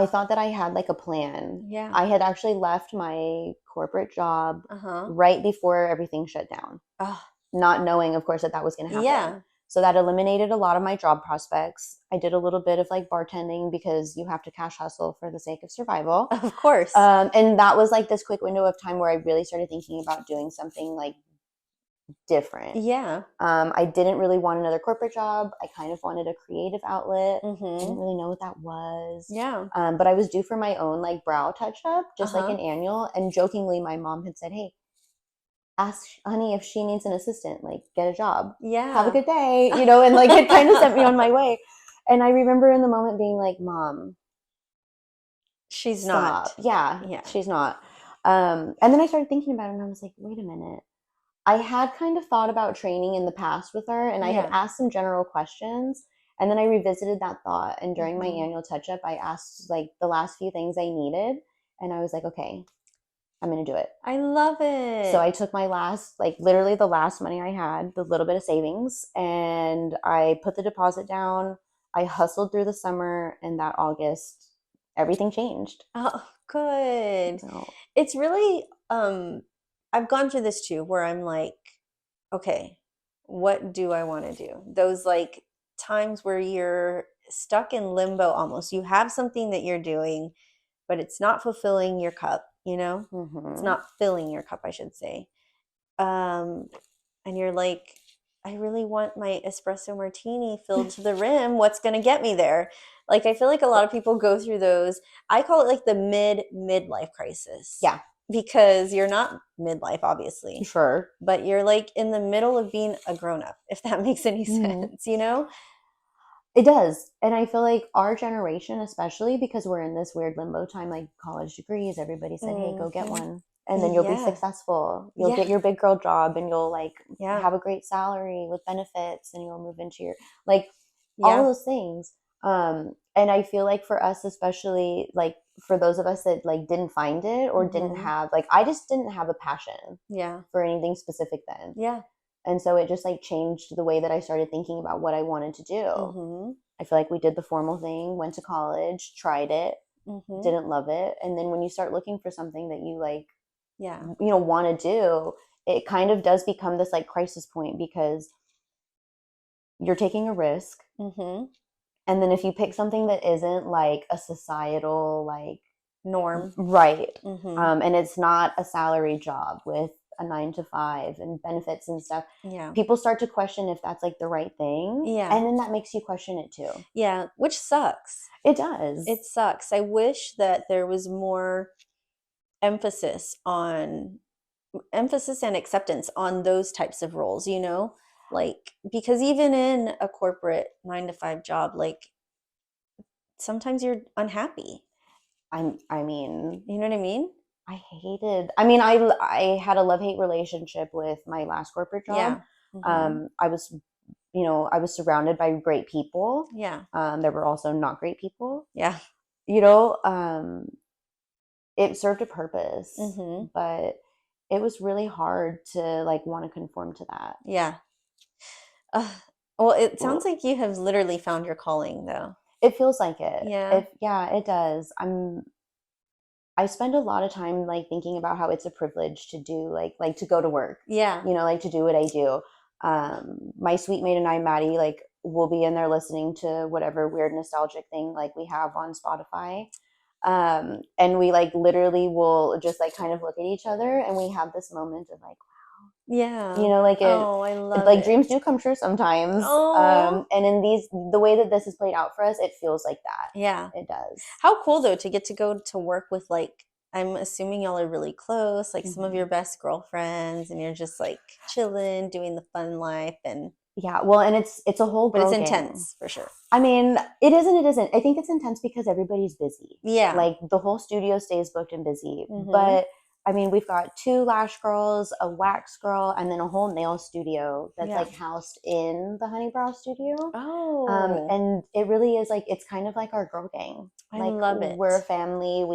I thought that I had like a plan. Yeah. I had actually left my corporate job Uh-huh. right before everything shut down, Oh, not knowing, of course, that that was going to happen. yeah. So that eliminated a lot of my job prospects. I did a little bit of like bartending because you have to cash hustle for the sake of survival. Of course. And that was like this quick window of time where I really started thinking about doing something like different. Yeah. I didn't really want another corporate job. I kind of wanted a creative outlet. I didn't Mm-hmm. really know what that was. Yeah. But I was due for my own like brow touch up, just like Uh-huh. an annual. And jokingly, my mom had said, "Hey, ask honey if she needs an assistant, like get a job. Have a Yeah. good day," and like it kind of sent me on my way. And I remember in the moment being like, "Mom, She's not. stop." Yeah, Yeah. she's not. And then I started thinking about it and I was like, wait a minute. I had kind of thought about training in the past with her and I had Yeah. asked some general questions. And then I revisited that thought. And during my Mm-hmm. annual touch up, I asked like the last few things I needed. And I was like, okay, I'm going to do it. I love So it. I took my last, like literally the last money I had, the little bit of savings, and I put the deposit down. I hustled through the summer, and that August, everything changed. Oh, good. So, It's really I've gone through this too where I'm like, okay, what do I want to do? Those like times where you're stuck in limbo almost. You have something that you're doing, but it's not fulfilling your cup, you know? It's mhm. not filling your cup, I should say. Um, and you're like, I really want my espresso martini filled to the rim. What's going to get me there? Like, I feel like a lot of people go through those. I call it like the midlife crisis Yeah, because you're not midlife, obviously, sure. but you're like in the middle of being a grown up, if that makes any Mhm. sense, you know? It does. And I feel like our generation, especially because we're in this weird limbo time, like college degrees, everybody said, hey, go get Hmm. one. And then you'll be Yeah. successful. You'll Yeah. get your big girl job and you'll like Yeah. have a great salary with benefits and you'll move into your like all of Yeah. those things. And I feel like for us, especially like for those of us that like didn't find it or didn't Hmm. have like I just didn't have a passion Yeah. for anything specific then. Yeah. And so it just like changed the way that I started thinking about what I wanted to do. Hmm. I feel like we did the formal thing, went to college, tried it, Hmm. didn't love it. And then when you start looking for something that you like, Yeah. want to do, it kind of does become this like crisis point because you're taking a risk. Hmm. And then if you pick something that isn't like a societal, like, Norm. right, Hmm. and it's not a salary job with a 9 to 5 and benefits and stuff, Yeah. people start to question if that's like the right thing. Yeah. And then that makes you question it too. Yeah. Which sucks. It does. It sucks. I wish that there was more emphasis on emphasis and acceptance on those types of roles, you know? Like, because even in a corporate 9 to 5 job, like sometimes you're unhappy. I mean, You know what I mean? I had a love-hate relationship with my last corporate job. Yeah. Hmm. I was, I was surrounded by great people. Yeah. There were also not great people. Yeah. You know, it served a purpose, Hmm. but it was really hard to like want to conform to that. Yeah. Uh, well, it sounds like you have literally found your calling, though. It feels like it. Yeah. If yeah, it does. I spend a lot of time like thinking about how it's a privilege to do like to go to work, Yeah. like to do what I do. My sweet mate and I, Maddie, like we'll be in there listening to whatever weird nostalgic thing like we have on Spotify. And we like literally will just like kind of look at each other and we have this moment of like, Yeah. like Oh, I love like it. dreams do come true sometimes. Oh, And in the way that this is played out for us, it feels like that. yeah. It does. How cool though to get to go to work with like I'm assuming y'all are really close, like some of Mhm. your best girlfriends, and you're just like chilling, doing the fun life, and Yeah, well, and it's a whole but it's girl gang. intense for sure. I mean, it is and it isn't. I think it's intense because everybody's busy. Yeah. Like the whole studio stays booked and busy. Mm-hmm. But I mean, we've got 2 lash girls, a wax girl, and then a whole nail studio that's Yeah. like housed in the Honeybrow studio. Oh, And it really is like it's kind of like our girl gang. I Like love we're a it. family.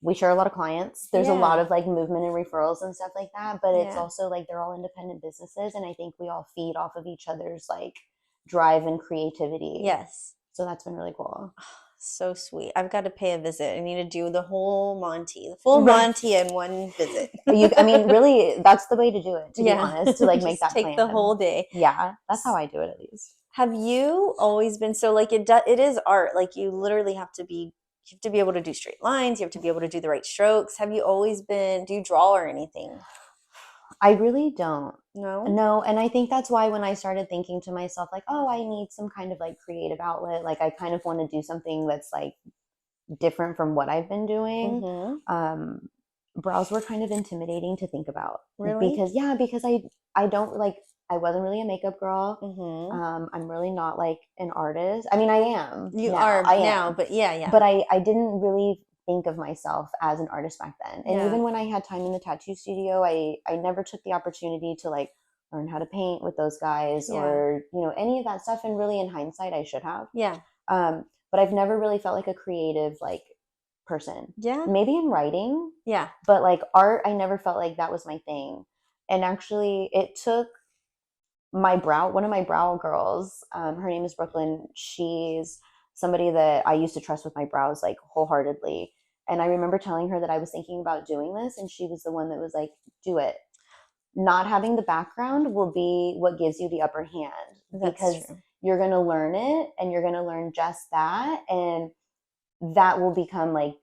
We share a lot of clients. There's a lot Yeah. of like movement and referrals and stuff like that, but it's Yeah. also like they're all independent businesses and I think we all feed off of each other's like drive and creativity. Yes. So that's been really cool. So sweet. I've got to pay a visit. I need to do the whole Monty, the full Right. Monty in one visit. I mean, really, that's the way to do it, to be Yeah. honest, to like make Just that take the whole plan. day. Yeah, that's how I do it at least. Have you always been so like it is art. Like you literally have to be able to do straight lines, you have to be able to do the right strokes. Have you always been do you draw or anything? I really don't. No? No, and I think that's why when I started thinking to myself, like, oh, I need some kind of like creative outlet, like I kind of want to do something that's like different from what I've been doing. Mm-hmm. Um, brows were kind of intimidating to think about Really? because I don't like I wasn't really a makeup girl. Mm-hmm. I'm really not like an artist. I mean, I am You now. are I now, am, but yeah. but I didn't really think of myself as an artist back then. And Yeah. even when I had time in the tattoo studio, I never took the opportunity to like learn how to paint with those guys Yeah. or any of that stuff. And really, in hindsight, I should have. Yeah. But I've never really felt like a creative like person. Yeah. Maybe in writing, Yeah. but like art, I never felt like that was my thing. And actually, it took one of my brow girls, her name is Brooklyn. She's somebody that I used to trust with my brows like wholeheartedly. And I remember telling her that I was thinking about doing this, and she was the one that was like, do it. Not having the background will be what gives you the upper hand because true. you're going to learn it and you're going to learn just that. And that will become like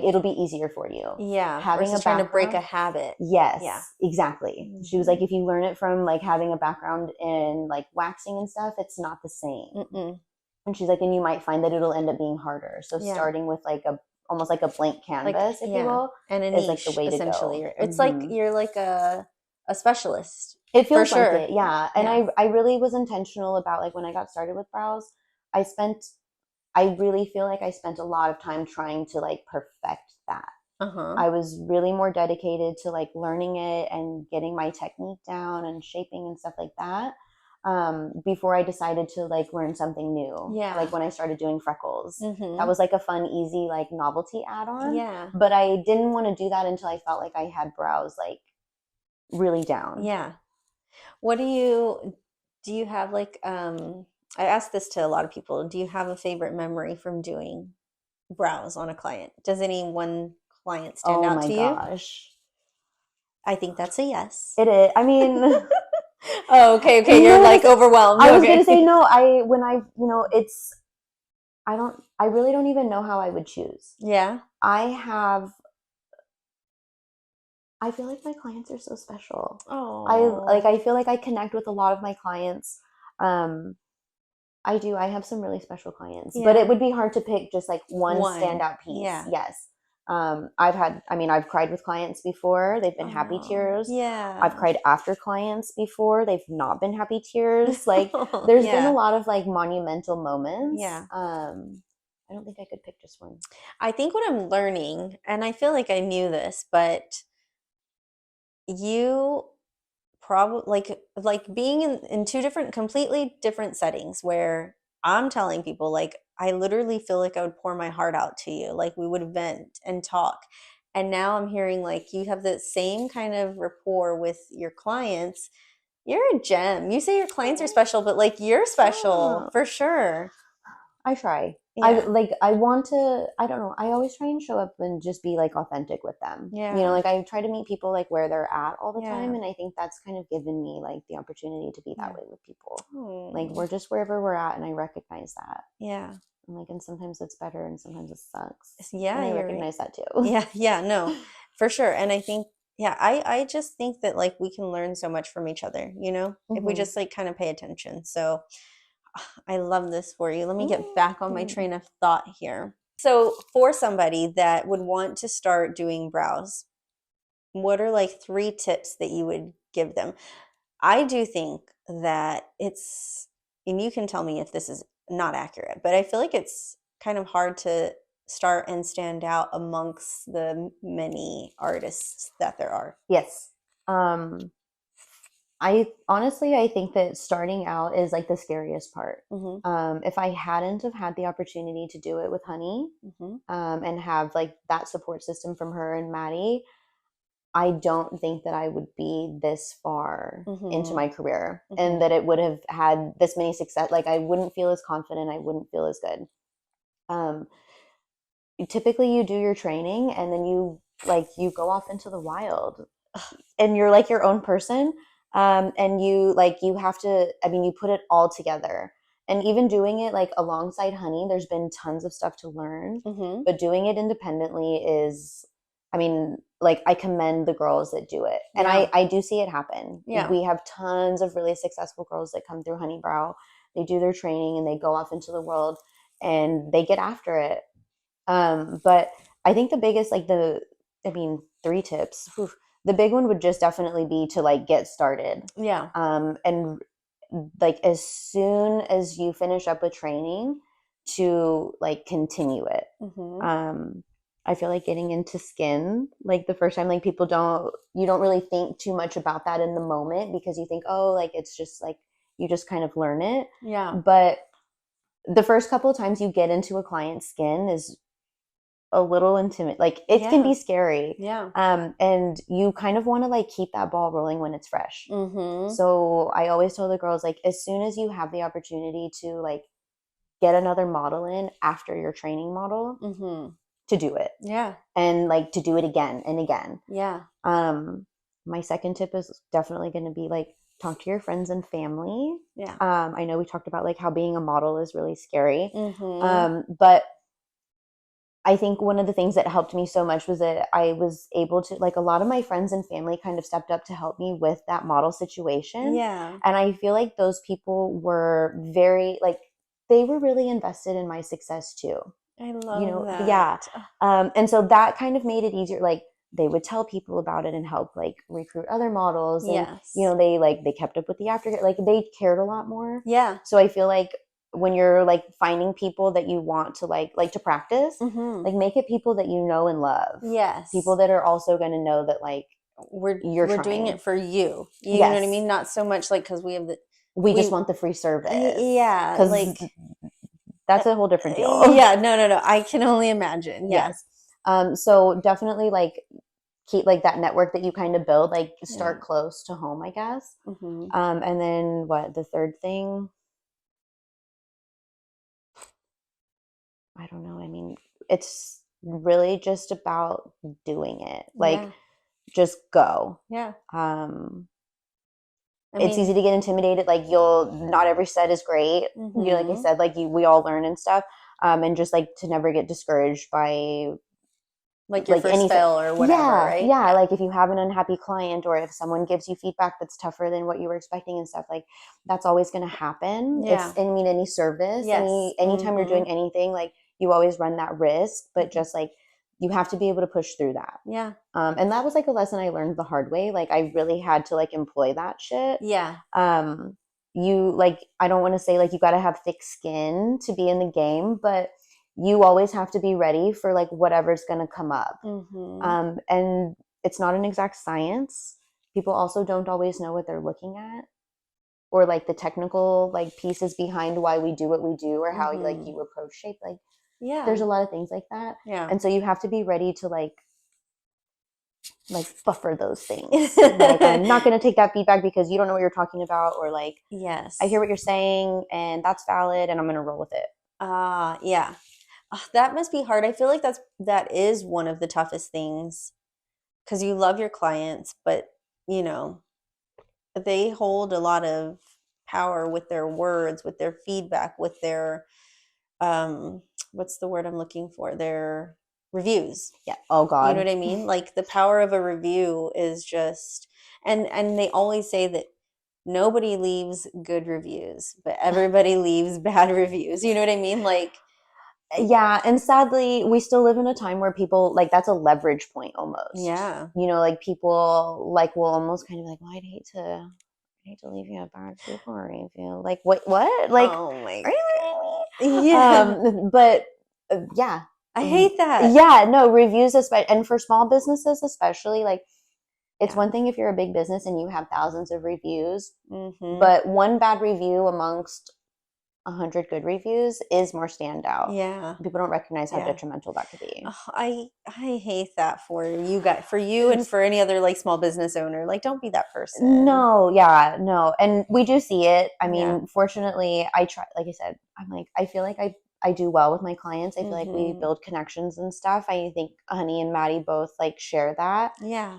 it'll be easier for you. Yeah. Having Versus a trying to break a background. habit. Yes, Yeah. exactly. Mm-hmm. She was like, if you learn it from like having a background in like waxing and stuff, it's not the same. Mm-mm. And she's like, and you might find that it'll end up being harder. So Yeah. starting with like almost like a blank canvas, if you will, and a is niche, like the way to essentially. go. It's like you're like a specialist. It For feels like sure. it, yeah. And Yeah. I really was intentional about like when I got started with brows, I really feel like I spent a lot of time trying to like perfect that. Uh-huh. I was really more dedicated to like learning it and getting my technique down and shaping and stuff like that. Before I decided to like learn something new. Yeah. Like when I started doing freckles. Mm-hmm. That was like a fun, easy like novelty add-on. Yeah. But I didn't want to do that until I felt like I had brows like really down. Yeah. What do you have like I ask this to a lot of people. Do you have a favorite memory from doing brows on a client? Does any one client stand Oh out my to you? gosh. I think that's a yes. It is. I mean, oh, okay. You're like overwhelmed. I was gonna say no. I really don't even know how I would choose. Yeah. I feel like my clients are so special. Oh. I feel like I connect with a lot of my clients. I do. I have some really special clients, but it would be hard to pick just like one standout piece. Yeah. Yes. I've cried with clients before. They've been happy tears. Yeah. I've cried after clients before. They've not been happy tears. Like there's been a lot of like monumental moments. Yeah. I don't think I could pick just one. I think what I'm learning, and I feel like I knew this, but you probably like being in two completely different settings where I'm telling people like I literally feel like I would pour my heart out to you, like we would vent and talk. And now I'm hearing like you have the same kind of rapport with your clients. You're a gem. You say your clients are special, but like you're special for sure. I try. Yeah. I want to, I don't know. I always try and show up and just be like authentic with them. Yeah. Like I try to meet people like where they're at all the time. And I think that's kind of given me like the opportunity to be that way with people. Like we're just wherever we're at. And I recognize that. Yeah. And sometimes it's better and sometimes it sucks. Yeah. And I recognize that too. Yeah. Yeah. No, for sure. And I think, yeah, I just think that like we can learn so much from each other, if we just like kind of pay attention. So I love this for you. Let me get back on my train of thought here. So for somebody that would want to start doing brows, what are like 3 tips that you would give them? I do think that and you can tell me if this is not accurate, but I feel like it's kind of hard to start and stand out amongst the many artists that there are. Yes. I think that starting out is like the scariest part. If I hadn't have had the opportunity to do it with Honey, and have like that support system from her and Maddie, I don't think that I would be this far into my career and that it would have had this many success. Like I wouldn't feel as confident. I wouldn't feel as good. typically you do your training and then you go off into the wild and you're like your own person. And you have to, I mean, you put it all together. And even doing it like alongside Honey, there's been tons of stuff to learn, Mm-hmm. but doing it independently is, I mean, like I commend the girls that do it. And Yeah. I do see it happen. Yeah. We have tons of really successful girls that come through Honeybrow. They do their training and they go off into the world and they get after it. But I think the biggest, three tips. Whew, the big one would just definitely be to like get started. Yeah. And like as soon as you finish up with training, to like continue it. Mm-hmm. I feel like getting into skin, like the first time, like you don't really think too much about that in the moment because you think, oh, like it's just like you just kind of learn it. Yeah. But the first couple of times you get into a client's skin is a little intimate. Like it can be scary. Yeah. And you kind of want to like keep that ball rolling when it's fresh. Mm-hmm. So I always tell the girls, like, as soon as you have the opportunity to like get another model in after your training model, Mm-hmm. to do it. Yeah. And like to do it again and again. Yeah. My second tip is definitely going to be like talk to your friends and family. Yeah. I know we talked about like how being a model is really scary. Mm-hmm. But I think one of the things that helped me so much was that I was able to, like, a lot of my friends and family kind of stepped up to help me with that model situation. Yeah. And I feel like those people were very, like, they were really invested in my success too. I love that. Yeah. And so that kind of made it easier. Like, they would tell people about it and help like recruit other models. And, Yes. they kept up with the aftercare. Like, they cared a lot more. Yeah. So I feel like when you're like finding people that you want to like to practice, Mm-hmm. like make it people that you know and love. Yes. People that are also going to know that like we're trying. doing it for you. You know what I mean? Not so much like because we have we just want the free service. Yeah. Because like that's a whole different deal. Yeah. No. I can only imagine. Yes. So definitely like keep like that network that you kind of build, like start close to home, I guess. Mm-hmm. And then what, the third thing? I don't know. I mean, it's really just about doing it. Like, just go. Yeah. It's easy to get intimidated. Like, not every set is great. Mm-hmm. Like I said, like we all learn and stuff. And just like to never get discouraged by like your first fail or whatever, right? Yeah. Like if you have an unhappy client or if someone gives you feedback that's tougher than what you were expecting and stuff, like that's always going to happen. Yeah. Any service, anytime you're doing anything, like you always run that risk, but just like you have to be able to push through that. Yeah. And that was like a lesson I learned the hard way. Like I really had to like employ that shit. Yeah. You like, I don't want to say like you got to have thick skin to be in the game, but you always have to be ready for like whatever's going to come up. Mm-hmm. And it's not an exact science. People also don't always know what they're looking at or like the technical like pieces behind why we do what we do or how like you approach shape. Like, there's a lot of things like that. Yeah. And so you have to be ready to like buffer those things. Like, I'm not going to take that feedback because you don't know what you're talking about, or like, yes, I hear what you're saying and that's valid and I'm going to roll with it. Yeah. That must be hard. I feel like that is one of the toughest things because you love your clients, but they hold a lot of power with their words, with their feedback, with their what's the word I'm looking for? Their reviews. Yeah. Oh God. You know what I mean? Like the power of a review is just, and they always say that nobody leaves good reviews, but everybody leaves bad reviews. You know what I mean? Like, yeah. And sadly, we still live in a time where people like that's a leverage point almost. Yeah. Like people like will almost kind of like, well, I'd hate to leave you a bad super review. Like what? Like, oh my God. Yeah. But yeah. I hate that. Yeah, no, reviews, and for small businesses especially, like it's one thing if you're a big business and you have thousands of reviews, but one bad review amongst 100 good reviews is more standout. Yeah, people don't recognize how detrimental that could be. I hate that for you guys, for you, and for any other like small business owner. Like, don't be that person. No, no, and we do see it. I mean, fortunately, I try. Like I said, I'm like, I feel like I do well with my clients. I feel like we Mhm. build connections and stuff. I think Honey and Maddie both like share that. Yeah.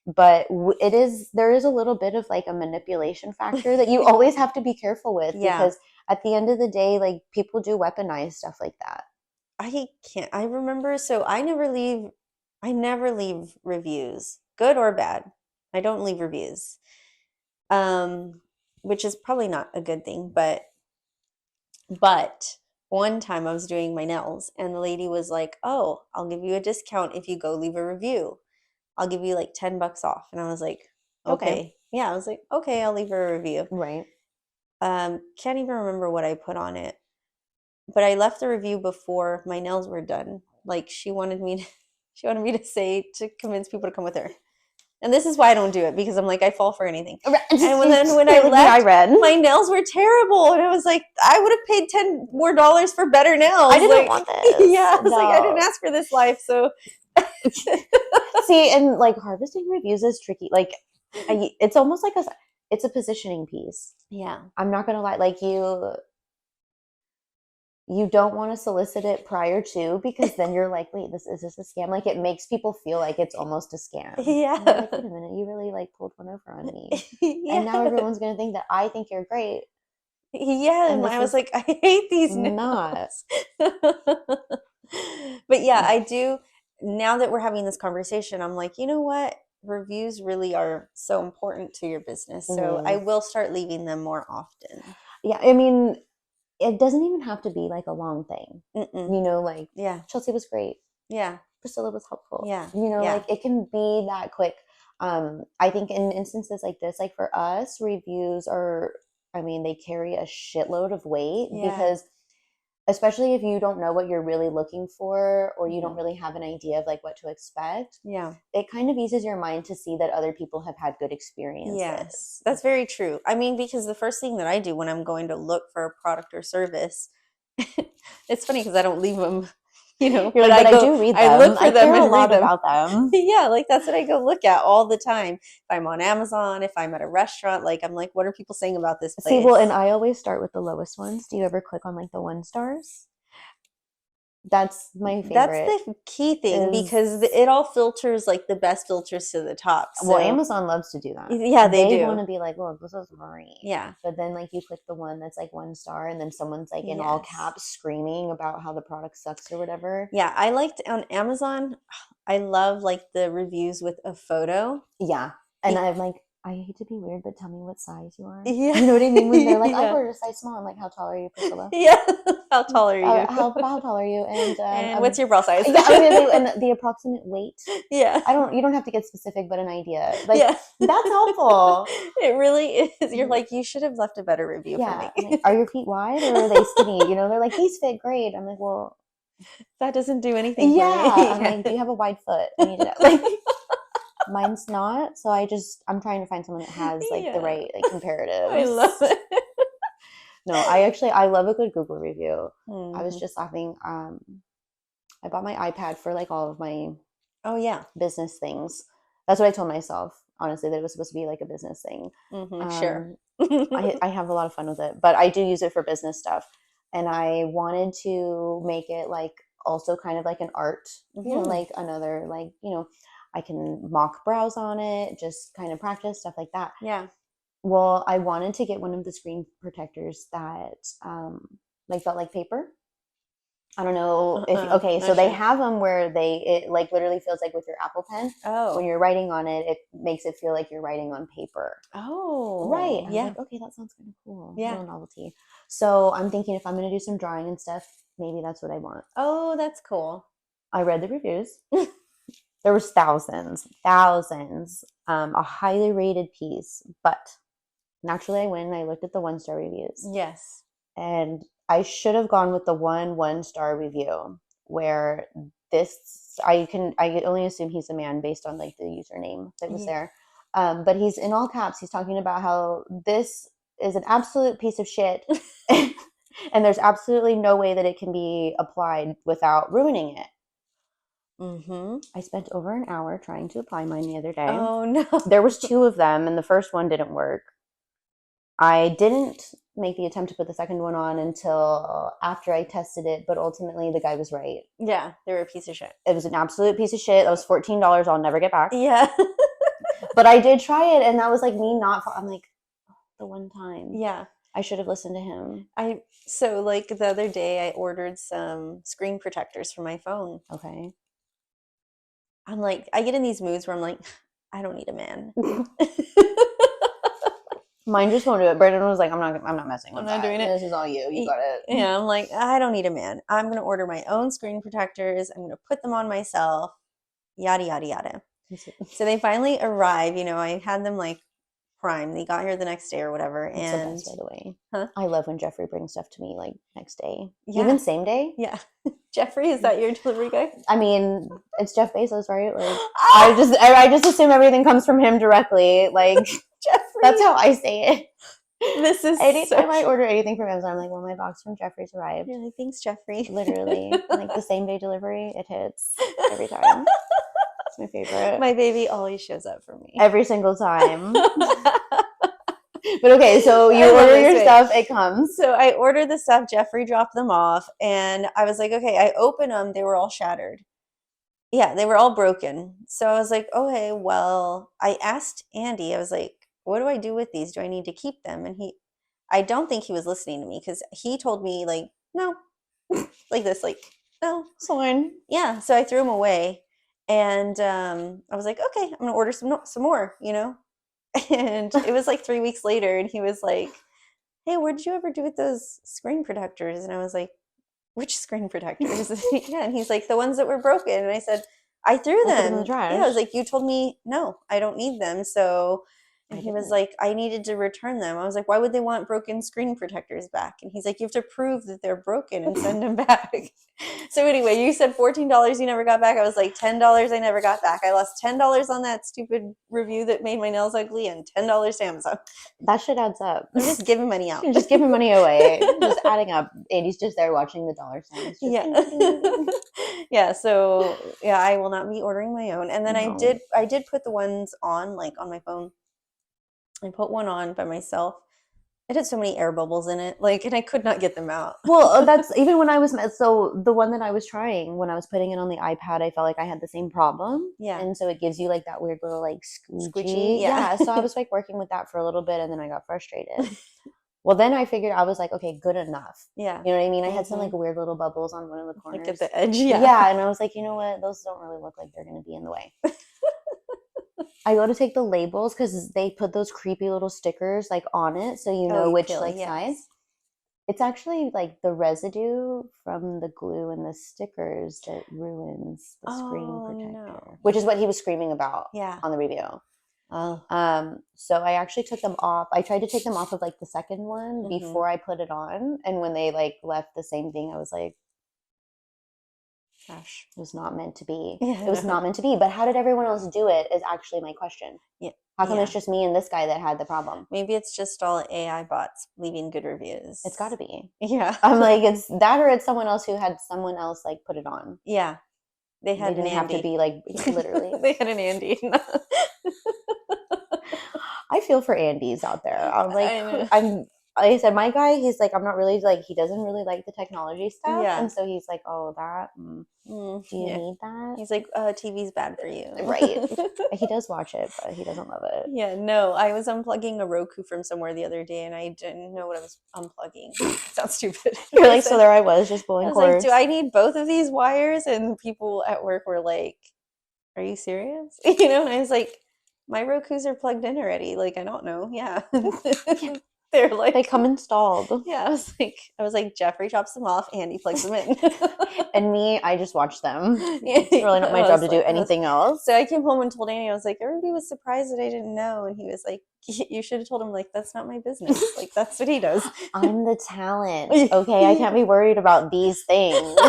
But there is a little bit of like a manipulation factor that you always have to be careful with, Yeah. because at the end of the day, like people do weaponize stuff like that. I can't. I remember. So I never leave. I never leave reviews, good or bad. I don't leave reviews. Um, which is probably not a good thing, but one time I was doing my nails and the lady was like, "Oh, I'll give you a discount if you go leave a review. I'll give you like $10 off." And I was like, Okay. "Okay." Yeah, I was like, "Okay, I'll leave her a review." Right. Can't even remember what I put on it, but I left the review before my nails were done. Like she wanted me to say to convince people to come with her. And this is why I don't do it, because I'm like, I fall for anything. And then when I Like me, I left, read. my nails were terrible. And I was like, I would have paid $10 more for better nails. I didn't Like, want this. yeah, I was like, I didn't No. ask for this life. So See, and like harvesting reviews is tricky. Like, it's almost like it's a positioning piece. yeah. I'm not gonna lie. Like you don't want to solicit it prior to, because then you're like, wait, is this a scam? Like it makes people feel like it's almost a scam. Yeah. And you're like, wait a minute, you really like pulled one over on me. Yeah. And now everyone's gonna think that I think you're great. Yeah. And And this I was is like, I hate these not. nails. But yeah, I do. Now that we're having this conversation, I'm like, you know what? Reviews really are so important to your business. So I Mhm. will start leaving them more often. Yeah, I mean, it doesn't even have to be like a long thing. Mm-mm. You know, like Yeah. Chelsea was great. Yeah. Priscilla was helpful. Yeah. You know, Yeah. like it can be that quick. I think in instances like this, like for us, reviews are, I mean, they carry a shitload of weight, Yeah. because especially if you don't know what you're really looking for, or you don't Mhm. really have an idea of like what to expect, Yeah. it kind of eases your mind to see that other people have had good Yes. experiences. That's very true. I mean, because the first thing that I do when I'm going to look for a product or service, it's funny because I don't leave them, You're but like, but I do read I them. look I for them care a and read lot them. about them. Yeah, like that's what I go look at all the time. If I'm on Amazon, if I'm at a restaurant, like I'm like, what are people saying about this See, well, and place? I always start with the lowest ones. Do you ever click on like the 1 stars? That's my That's favorite. the key thing Is because it all filters like the best filters to the top. Well, So Amazon loves to do that. yeah, they They want do. to be like, look, this is great. Yeah. But then like you click the one that's like 1 star, and then someone's like in all Yes. caps screaming about how the product sucks or whatever. Yeah, I liked on Amazon, I love like the reviews with a photo. Yeah. And Be- I'm like, I hate to be weird, but tell me what size you are. yeah. You know what I mean? When they're like, I Yeah. ordered a size small. I'm like, how tall are you, Priscilla? Yeah. How tall are you? How tall are you? And And what's your bra size? yeah, and the approximate weight. Yeah. You don't have to get specific, but an idea. Like Yeah. that's helpful. It really is. You're like, you should have left a better review for Yeah. I'm me. like, are your feet wide or are they skinny? You know, they're like, these fit great. I'm like, well, That doesn't do anything for yeah. I'm me. like, do you have a wide foot? I need to know. Like, mine's not. So I'm trying to find someone that has like the Yeah. right like I love comparatives. it. No, I love a good Google review. I was Mhm. just laughing. I bought my iPad for like all of my Oh yeah. business things. That's what I told myself, honestly, that it was supposed to be like a business thing. Sure. I have a lot of fun with it, but I do use it for business stuff. And I wanted to make it like also kind of like an art, like another, like, I can mock brows on it, just kind of practice stuff like that. Yeah. Well, I wanted to get one of the screen protectors that like felt like paper. I don't know if okay, so Not they sure. have them where it like literally feels like with your Apple Pen. Oh. When you're writing on it, it makes it feel like you're writing on paper. Oh. Right. I was Yeah. like, okay, that sounds kind of cool. Yeah. Little novelty. So I'm thinking if I'm going to do some drawing and stuff, maybe that's what I want. Oh, that's cool. I read the reviews. There was thousands, a highly rated piece, but naturally I went and I looked at the 1 star reviews. Yes. And I should have gone with the 1 star review where I only assume he's a man based on like the username that was there. But he's in all caps. He's talking about how this is an absolute piece of shit. And there's absolutely no way that it can be applied without ruining it. I spent over an hour trying to apply mine the other day. Oh no. There was 2 of them and the first one didn't work. I didn't make the attempt to put the second one on until after I tested it, but ultimately the guy was right. Yeah, they were a piece of shit. It was an absolute piece of shit. That was $14 I'll never get back. Yeah. But I did try it, and that was like me not. I'm like, oh, the one time. Yeah. I should have listened to him. So like the other day I ordered some screen protectors for my phone. Okay. I'm like, I get in these moods where I'm like, I don't need a man. Mine just won't do it. Brandon was like, I'm not messing with I'm that. not doing it. This is all you. You got it. Yeah, I'm like, I don't need a man. I'm gonna order my own screen protectors. I'm gonna put them on myself. Yada yada yada. So they finally arrive. I had them like prime. They got here the next day or whatever. It's And the best, by the way. Huh? I love when Jeffrey brings stuff to me like next day. Yeah. Even same day. Yeah. Jeffrey, is that your delivery guy? I mean, it's Jeff Bezos, right? Like I just assume everything comes from him directly. Like Jeffrey. That's how I say it. This is anytime I order anything from Amazon, I'm like, well, my box from Jeffrey's arrived. You're like, thanks, Jeffrey. Literally. Like the same day delivery, it hits every time. It's my favorite. My baby always shows up for me. Every single time. But okay, so you order your stuff, it comes. So I ordered the stuff, Jeffrey dropped them off, and I was like, okay, I open them, they were all shattered. Yeah, they were all broken. So I was like, okay, well, I asked Andy, I was like, what do I do with these? Do I need to keep them? And I don't think he was listening to me because he told me like, no, like this, like, no, it's fine. Yeah, so I threw them away, and I was like, okay, I'm gonna order some more, And it was like 3 weeks later, and he was like, hey, what did you ever do with those screen protectors? And I was like, which screen protectors? Yeah, and he's like, the ones that were broken. And I said, I threw them. Put them in the trash. Yeah, I was like, you told me, no, I don't need them. So, and he was like, I needed to return them. I was like, why would they want broken screen protectors back? And he's like, you have to prove that they're broken and send them back. So anyway, you said $14 you never got back. I was like, $10 I never got back. I lost $10 on that stupid review that made my nails ugly and $10 to Amazon. That shit adds up. I'm just giving money out. You're just giving money away. Just adding up. Andy's just there watching the dollar signs. Yeah. Yeah. So yeah, I will not be ordering my own. And then I did put the ones on, like on my phone. I put one on by myself. It had so many air bubbles in it, like, and I could not get them out. Well, that's even when I was so the one that I was trying when I was putting it on the iPad, I felt like I had the same problem. Yeah, and so it gives you like that weird little like squishy. Yeah. So I was like working with that for a little bit, and then I got frustrated. Well, then I figured I was like, okay, good enough. Yeah, you know what I mean. I had some like weird little bubbles on one of the corners, like at the edge. Yeah, yeah, and I was like, you know what? Those don't really look like they're going to be in the way. I go to take the labels because they put those creepy little stickers like on it, so you know which size. It's actually like the residue from the glue and the stickers that ruins the screen protector, which is what he was screaming about on the review. Oh. So I actually took them off. I tried to take them off of like the second one before I put it on, and when they like left the same thing, I was like, gosh, it was not meant to be. It was not meant to be. But how did everyone else do it is actually my question. Yeah. How come it's just me and this guy that had the problem? Maybe it's just all AI bots leaving good reviews. It's got to be. Yeah. I'm like, it's that or it's someone else who had someone else like put it on. Yeah. They didn't have to be like literally. They had an Andy. I feel for Andy's out there. I'm like, like I said, my guy, he's like, I'm not really like, he doesn't really like the technology stuff. Yeah. And so he's like, oh, that, do you need that? He's like, TV's bad for you. Right. He does watch it, but he doesn't love it. Yeah, no, I was unplugging a Roku from somewhere the other day, and I didn't know what I was unplugging. Sounds stupid. You're like, so there I was, just pulling cords. Like, do I need both of these wires? And people at work were like, are you serious? And I was like, my Rokus are plugged in already. Like, I don't know. Yeah. They're like, they come installed. Yeah, I was like, Jeffrey chops them off, Andy plugs them in. And me, I just watch them. It's really not my job to do anything else. So I came home and told Andy, I was like, everybody was surprised that I didn't know. And he was like, you should have told him, like, that's not my business. Like, that's what he does. I'm the talent. Okay, I can't be worried about these things.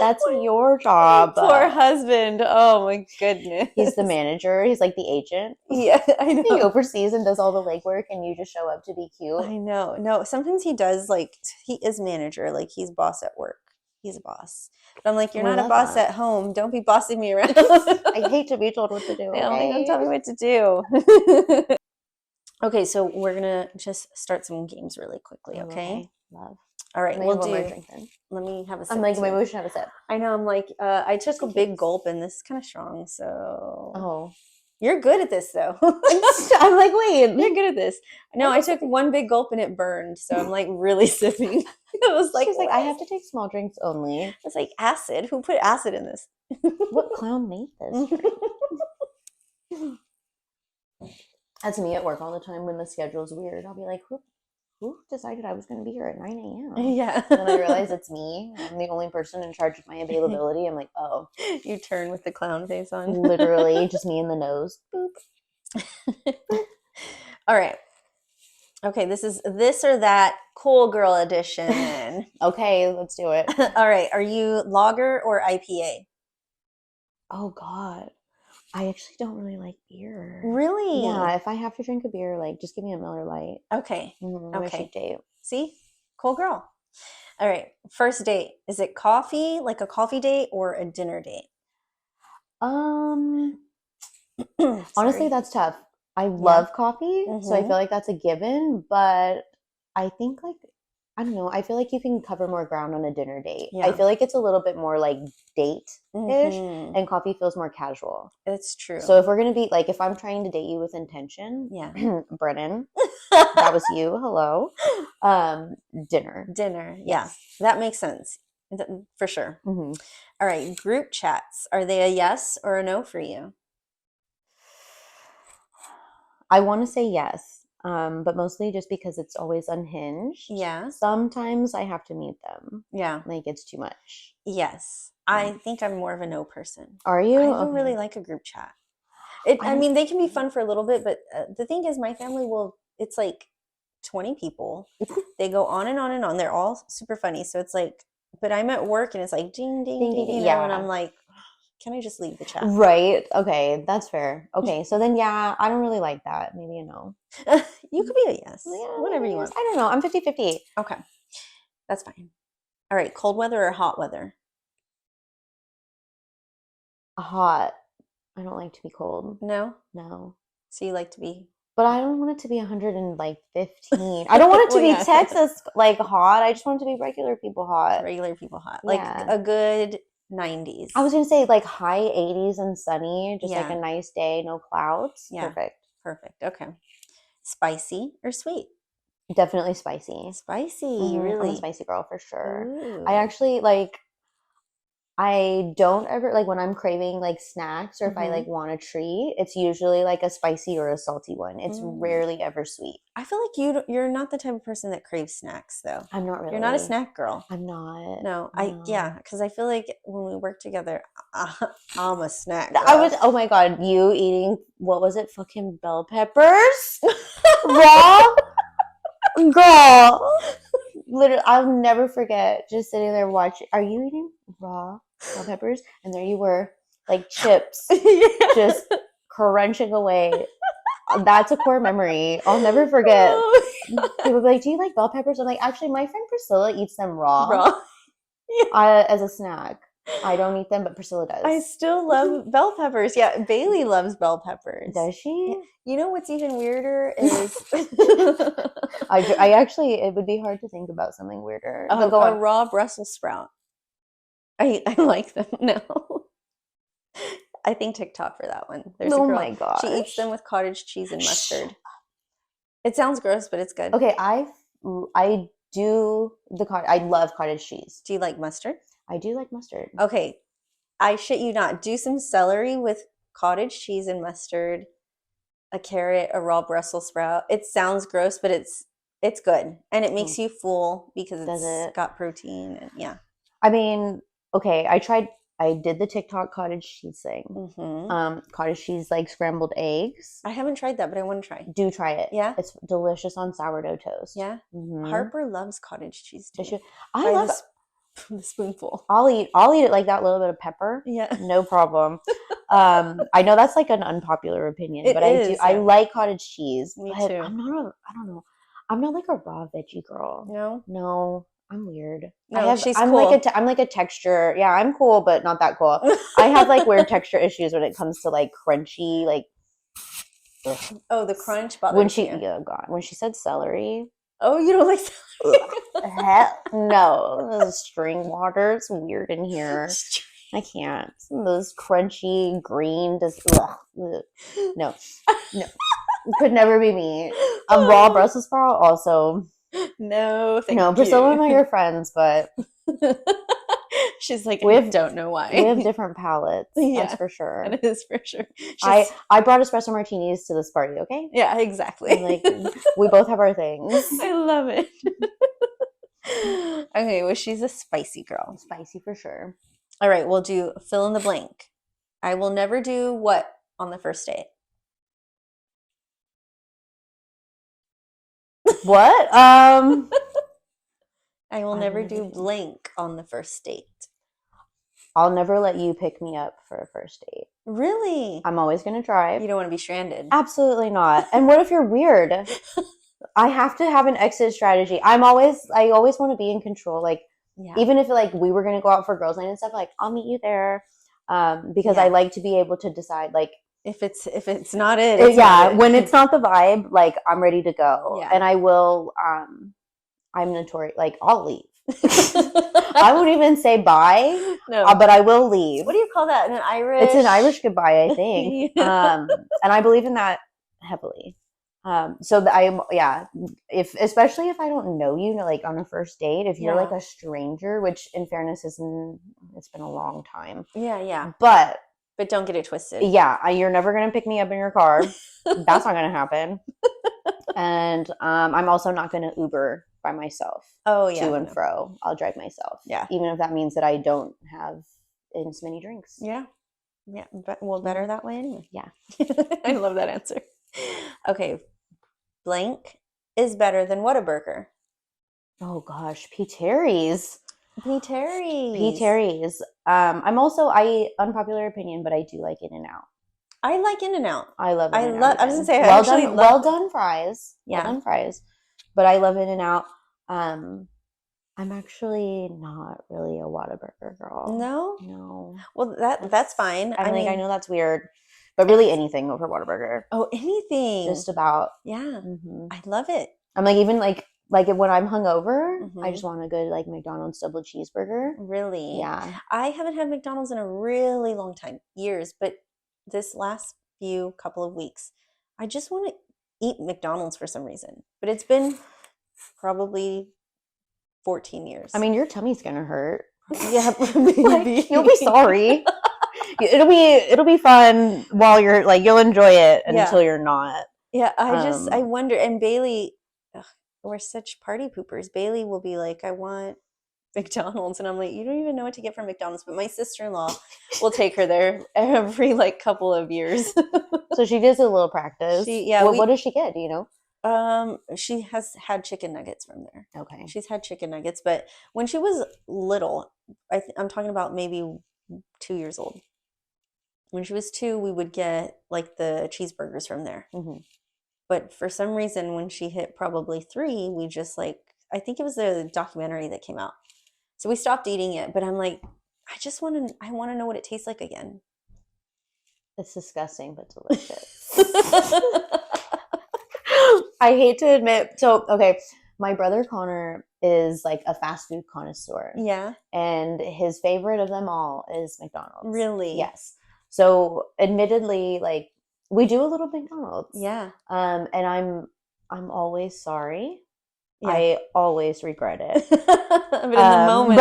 That's your job. Poor husband. Oh my goodness. He's the manager. He's like the agent. Yeah, I know. He oversees and does all the legwork, and you just show up to be cute. I know. No, sometimes he does, like, he is manager. Like, he's boss at work. He's a boss. But I'm like, you're not a boss at home. Don't be bossing me around. I hate to be told what to do. Okay? Don't tell me what to do. Okay, so we're gonna just start some games really quickly, Oh, okay? Love. All right, Let me we'll have one more do. drink then. Let me have a I'm sip like, too. maybe we should have a sip. I know. I'm like, I took Just a in big case. gulp, and this is kind of strong. So Oh. you're good at this, though. I'm like, wait. You're good at this. No, I took one big gulp and it burned, so I'm like really sipping. It was like, She's like, I have to take small drinks only. It's like acid. Who put acid in this? What clown made this drink? That's me at work all the time when the schedule's weird. I'll be like, who decided I was going to be here at 9 a.m.? Yeah. When I realize it's me, I'm the only person in charge of my availability. I'm like, oh. You turn with the clown face on. Literally, just me in the nose. Boop. All right. Okay, this is this or that cool girl edition. Okay, let's do it. All right. Are you lager or IPA? Oh, God. I actually don't really like beer. Really? Yeah, if I have to drink a beer, like, just give me a Miller Lite. Okay. Okay. Date. See? Cool girl. All right. First date. Is it coffee, like a coffee date, or a dinner date? Honestly, that's tough. I love coffee, so I feel like that's a given, but I think like I don't know, I feel like you can cover more ground on a dinner date. I feel like it's a little bit more like date-ish, and coffee feels more casual. It's true. So if we're gonna be like, if I'm trying to date you with intention, Brennan, that was you. Hello. Dinner. Yeah, that makes sense for sure. All right, group chats. Are they a yes or a no for you? I want to say yes, but mostly just because it's always unhinged. Yeah. Sometimes I have to mute them. Yeah. Like it's too much. Yes. I think I'm more of a no person. Are you? I don't really like a group chat. I mean, they can be fun for a little bit, but the thing is, my family it's like 20 people. They go on and on and on. They're all super funny. So it's like, but I'm at work and it's like ding, ding, ding, you know, and I'm like, can I just leave the chat? Right. Okay. That's fair. Okay. So then, yeah, I don't really like that. Maybe a no. You could be a yes. Yeah, Whatever you want. I don't know. I'm 50-50. Okay. That's fine. All right. Cold weather or hot weather? Hot. I don't like to be cold. No? No. So you like to be... But I don't want it to be 115. I don't want it to be Texas like hot. I just want it to be regular people hot. Regular people hot. Like a good 90s. I was going to say like high 80s and sunny. Just like a nice day, no clouds. Yeah. Perfect. Okay. Spicy or sweet? Definitely spicy. Spicy, really? I'm a spicy girl for sure. Ooh. I actually like... I don't ever like when I'm craving like snacks or if I like want a treat, it's usually like a spicy or a salty one. It's rarely ever sweet. I feel like you're not the type of person that craves snacks though. I'm not really. You're not a snack girl. I'm not. No. Because I feel like when we work together, I'm a snack girl. Oh my God, you eating, what was it? Fucking bell peppers? Raw? Girl. Literally, I'll never forget just sitting there watching. Are you eating raw bell peppers? And there you were, like chips, just crunching away. That's a core memory. I'll never forget. People be like, "Do you like bell peppers?" I'm like, actually, my friend Priscilla eats them raw. As a snack. I don't eat them, but Priscilla does. I still love bell peppers. Yeah, Bailey loves bell peppers. Does she? You know what's even weirder is I actually, it would be hard to think about something weirder. A raw Brussels sprout. I like them now. I think TikTok for that one. There's a girl, my gosh. She eats them with cottage cheese and mustard. It sounds gross, but it's good. Okay, I love cottage cheese. Do you like mustard? I do like mustard. Okay, I shit you not. Do some celery with cottage cheese and mustard, a carrot, a raw Brussels sprout. It sounds gross, but it's good. And it makes you full because it's got protein. And yeah. I mean, okay, I did the TikTok cottage cheese thing. Cottage cheese, like scrambled eggs. I haven't tried that, but I want to try. Do try it. Yeah? It's delicious on sourdough toast. Yeah? Harper loves cottage cheese too. I love it. The spoonful. I'll eat it like that little bit of pepper. Yeah. No problem. I know that's like an unpopular opinion, but I like cottage cheese. Me too. I don't know. I'm not like a raw veggie girl. No, I'm weird. No, she's I'm cool. I'm like a texture. Yeah, I'm cool, but not that cool. I have like weird texture issues when it comes to like crunchy, like Ugh. Oh, the crunch When bothers she, you. oh God, when she said celery, Oh, you don't like ugh, celery? hell no. Those string water, it's weird in here. I can't. Some of those crunchy green, just ugh, ugh. No, no, could never be me. A raw Brussels sprout also. No, thank No, Priscilla and I you. are friends, but She's like, we I have don't know we have why. different palates. That's Yeah, for sure. that is for sure. I She's I brought espresso martinis to this party. Okay, yeah, I'm exactly. like we both have our things. I love it. Okay, well, she's a spicy girl. Spicy for sure. All right, we'll do fill in the blank. I will never do what on the first date? What? I will I will never never do do. blank on the first date. I'll never let you pick me up for a first date. Really? I'm always gonna You drive. don't want to be stranded. Absolutely not. And what if you're weird? I have to have an exit strategy. I always want to be in control. Like Yeah. even if like we were gonna go out for girls' night and stuff, like I'll meet you there. Because I Yeah. like to be able to decide like If it's not it, it's not it. when it's not the vibe, like I'm ready to go. Yeah. And I will I'm notorious like I'll leave. I won't even say bye, No. but I will leave. What do you call that? An Irish? It's an Irish goodbye, I think. Yeah. And I believe in that heavily. So yeah, if especially if I don't know you, like on a first date, if you're like Yeah. a stranger, which in fairness isn't, it's been a long time, Yeah. but But don't get it twisted. yeah, you're never gonna pick me up in your car. That's not gonna happen. And I'm also not gonna Uber by myself Oh yeah. to and No. fro. I'll drive myself. Yeah. Even if that means that I don't have as many drinks. Yeah. Yeah. But well, better that way anyway. Yeah. I love that answer. Okay. Blank is better than Whataburger. Oh gosh, P. Terry's. P. Terry's. P. Terry's. I unpopular opinion, but I do like In-N-Out. I like In-N-Out. I love I In-N-Out. love. I was gonna say I well actually done, love. well done fries. Yeah. Well done fries. But I love In-N-Out. I'm actually not really a Whataburger girl. No. No. Well, that's fine. I mean, I know that's weird, but really anything over Whataburger. oh, anything. Just about. Yeah. Mm-hmm. I love it. I'm like even like when I'm hungover, Mhm. I just want a good like McDonald's double cheeseburger. Really. Yeah. I haven't had McDonald's in a really long time, years, but this last few couple of weeks, I just want to eat McDonald's for some reason. But it's been probably 14 years. I mean, your tummy's gonna hurt. yeah, maybe. Like, you'll be sorry. It'll be fun while you're like you'll enjoy it until you're not. Yeah, I wonder. And Bailey, ugh, we're such party poopers. Bailey will be like, I want McDonald's, and I'm like, you don't even know what to get from McDonald's. But my sister-in-law will take her there every like couple of years. So she does a little practice. What does she get? Do you know? She has had chicken nuggets from there. Okay. She's had chicken nuggets, but when she was little, I'm talking about maybe 2 years old. When she was 2, we would get like the cheeseburgers from there. Mm-hmm. But for some reason, when she hit probably 3, we just like, I think it was the documentary that came out. So we stopped eating it, but I'm like, I want to know what it tastes like again. It's disgusting, but delicious. I hate to admit. So, okay, my brother Connor is like a fast food connoisseur. Yeah. And his favorite of them all is McDonald's. Really? Yes. So, admittedly, like we do a little McDonald's. Yeah. And I'm always sorry. Yeah. I always regret it. But in the moment,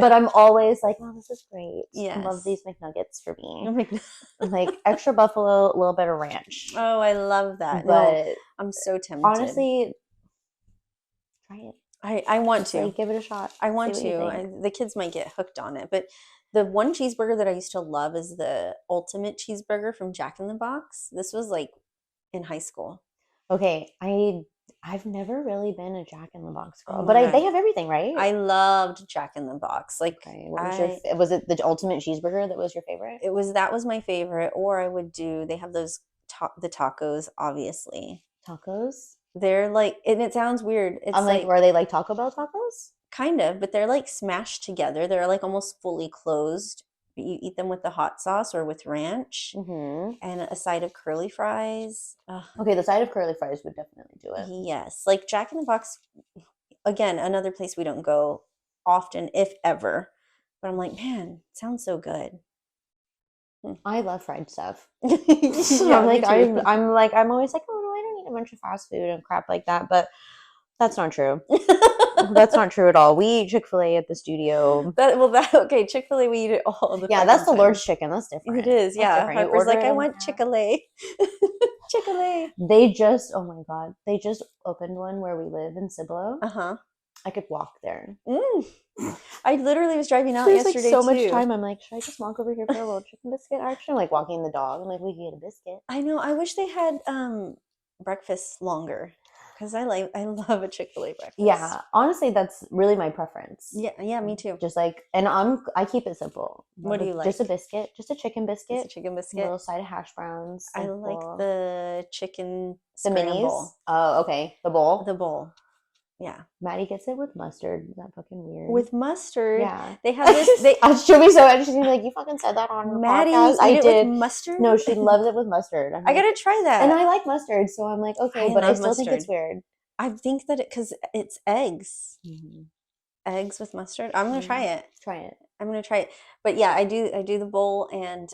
but I'm always like, oh, this is great. Yes. I love these McNuggets for me. Like extra buffalo, a little bit of ranch. Oh, I love that. But no, I'm so tempted. Honestly, try it. I want to. Give it a shot. I want to. The kids might get hooked on it, but the one cheeseburger that I used to love is the ultimate cheeseburger from Jack in the Box. This was like in high school. Okay, I've never really been a Jack in the Box girl, but they have everything, right? I loved Jack in the Box. Like, okay, was it the ultimate cheeseburger that was your favorite? That was my favorite. Or I would do. They have those the tacos, obviously. Tacos. They're like, and it sounds weird. It's I'm like, were they like Taco Bell tacos? Kind of, but they're like smashed together. They're like almost fully closed You eat them with the hot sauce or with ranch Mm-hmm. and a side of curly fries. Ugh, Okay, the side of curly fries would definitely do it. yes, like Jack in the Box, again, another place we don't go often, if ever. But I'm like, man, it sounds so good. I love fried stuff. Yeah, I'm me like too. I'm always like, oh no, I don't eat a bunch of fast food and crap like that, but that's not true. That's not true at all. We eat Chick-fil-A at the studio. Okay, Chick-fil-A, we eat it all the Yeah, fucking that's the time. Lord's chicken. That's different. It is, That's yeah. different. You Harper's order like, it I in want half. Chick-fil-A. Chick-fil-A. They just, oh my God, they just opened one where we live in Cibolo. Uh-huh. I could walk there. Mm. I literally was driving out There's like yesterday so much too. time. I'm like, should I just walk over here for a little chicken biscuit? Actually, I'm like walking the dog. I'm like, we can get a biscuit. I know. I wish they had breakfast longer because I love a Chick-fil-A breakfast. Yeah, honestly, that's really my preference. Yeah, me too. Just like, and I keep it simple. What do you like? Just a biscuit, just a chicken biscuit, Just a chicken a biscuit. little side of hash browns. I like simple. the chicken The minis. scramble. Oh, okay. The bowl. The bowl. Yeah. Maddie gets it with mustard. Is that fucking weird? With mustard. Yeah. They have this. She'll be so interesting. Like, you fucking said that on your Maddie, podcast. I eat it did. with mustard? No, she loves it with mustard. I'm I like, gotta try that. and I like mustard, so I'm like, okay, I but I love still think it's mustard. weird. I think that because it's eggs. Mm-hmm. Eggs with mustard. I'm gonna try it. Try it. I'm gonna try it. But yeah, I do the bowl, and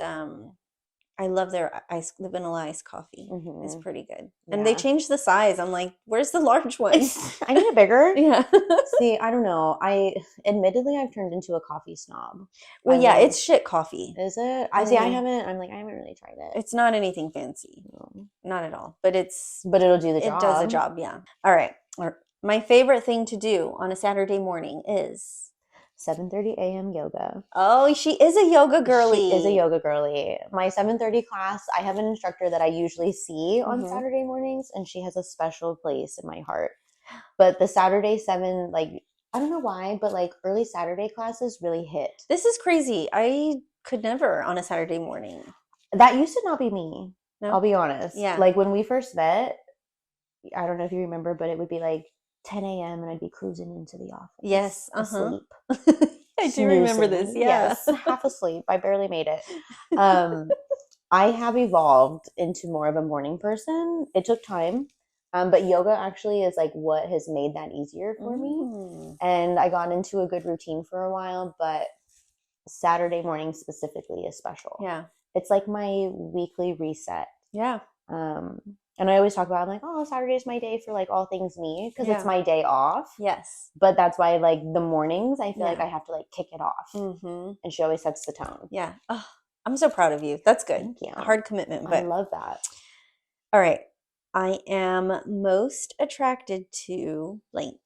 I love their the vanilla iced coffee. Mm-hmm. It's pretty good. Yeah. And they changed the size. I'm like, where's the large one? I need it bigger. Yeah. See, I don't know. Admittedly I've turned into a coffee snob. Well, yeah, it's shit coffee. Is it? I I mean, haven't really tried it. It's not anything fancy. No. Not at all. But it'll do the job. It does the job, yeah. All right. My favorite thing to do on a Saturday morning is 7:30 a.m. yoga. Oh, she is a yoga girly. She is a yoga girly. My 7:30 class, I have an instructor that I usually see on Saturday mornings, and she has a special place in my heart. But the Saturday 7, like, I don't know why, but like early Saturday classes really hit. This is crazy. I could never on a Saturday morning. That used to not be me. No? I'll be honest. Yeah. Like when we first met, I don't know if you remember, but it would be like 10 a.m. and I'd be cruising into the office. Yes. Asleep. I do remember this. Yeah. Yes. Half asleep. I barely made it. I have evolved into more of a morning person. It took time. But yoga actually is like what has made that easier for me. And I got into a good routine for a while, but Saturday morning specifically is special. Yeah. It's like my weekly reset. Yeah. And I always talk about, I'm like, oh, Saturday is my day for like all things me because it's my day off. Yes. But that's why like the mornings, I feel like I have to like kick it off. Mm-hmm. And she always sets the tone. Yeah. Oh, I'm so proud of you. That's good. Thank you. A hard commitment. But I love that. All right. I am most attracted to blank.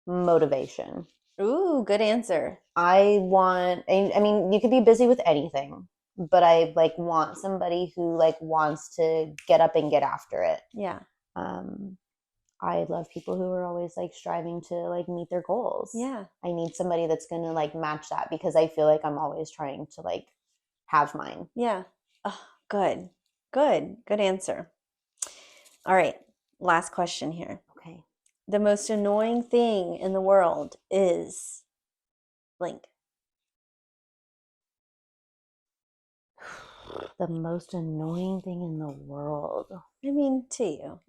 Motivation. Ooh, good answer. I mean, you could be busy with anything, but I like want somebody who like wants to get up and get after it. Yeah. I love people who are always like striving to like meet their goals. Yeah. I need somebody that's going to like match that because I feel like I'm always trying to like have mine. Yeah. Oh, good. Good answer. All right. Last question here. Okay. The most annoying thing in the world is blank. The most annoying thing in the world. I mean, to you,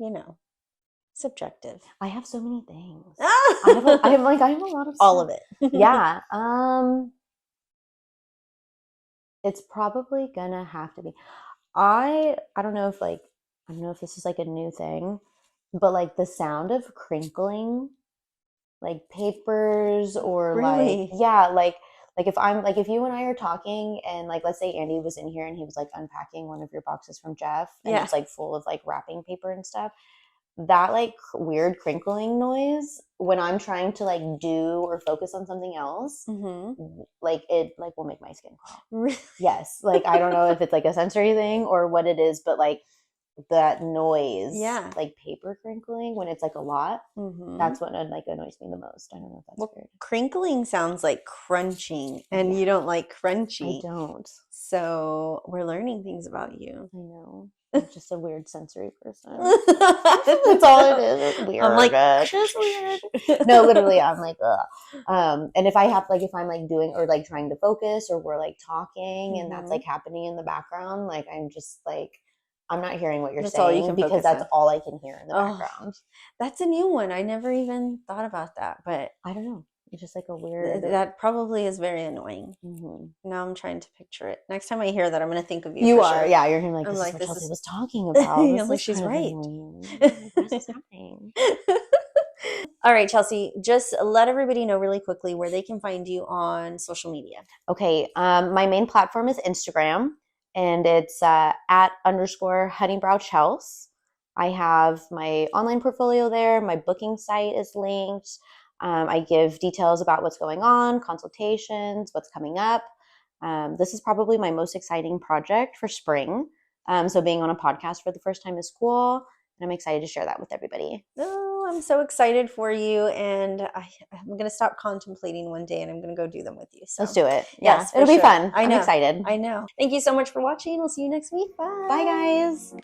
subjective. I have so many things. Ah! I have a lot of stuff. All of it. Yeah. It's probably gonna have to be. I don't know if this is like a new thing, but like the sound of crinkling like papers or Really? if you and I are talking and like let's say Andy was in here and he was like unpacking one of your boxes from Jeff and it's like full of like wrapping paper and stuff, that like weird crinkling noise when I'm trying to like do or focus on something else, like it like will make my skin crawl. Really? Yes. Like I don't know if it's like a sensory thing or what it is, but like that noise, Yeah. like paper crinkling when it's like a lot. Mm-hmm. That's what like annoys me the most. I don't know if that's weird. Crinkling sounds like crunching, and Yeah. you don't like I crunchy. don't. So we're learning things about you. I know. I'm just a weird sensory person. That's all it is. It's weird. I'm like, just weird. No, literally, I'm like, ugh. And if I'm like doing or like trying to focus or we're like talking and that's like happening in the background, like I'm just like, I'm not hearing what you're That's saying all you can because focus that's on. all I can hear in the background. That's a new one. I never even thought about that, but I don't know. It's just like a weird. That probably is very annoying. Mm-hmm. Now I'm trying to picture it. Next time I hear that, I'm going to think of you. You for are, sure. yeah. You're gonna be like, I'm this like, is what this Chelsea is- was talking about. This I'm like, is she's kind of right. annoying. What is happening? All right, Chelsea, just let everybody know really quickly where they can find you on social media. Okay, my main platform is Instagram, and it's at _Honeybrow Chels. I have my online portfolio there. My booking site is linked. I give details about what's going on, consultations, what's coming up. This is probably my most exciting project for spring. So being on a podcast for the first time is cool, and I'm excited to share that with everybody. Oh, I'm so excited for you, and I'm going to stop contemplating one day, and I'm going to go do them with you. So let's do it. Yes, Yeah, it'll be fun. I know. I'm excited. I know. Thank you so much for watching. We'll see you next week. Bye. Bye, guys.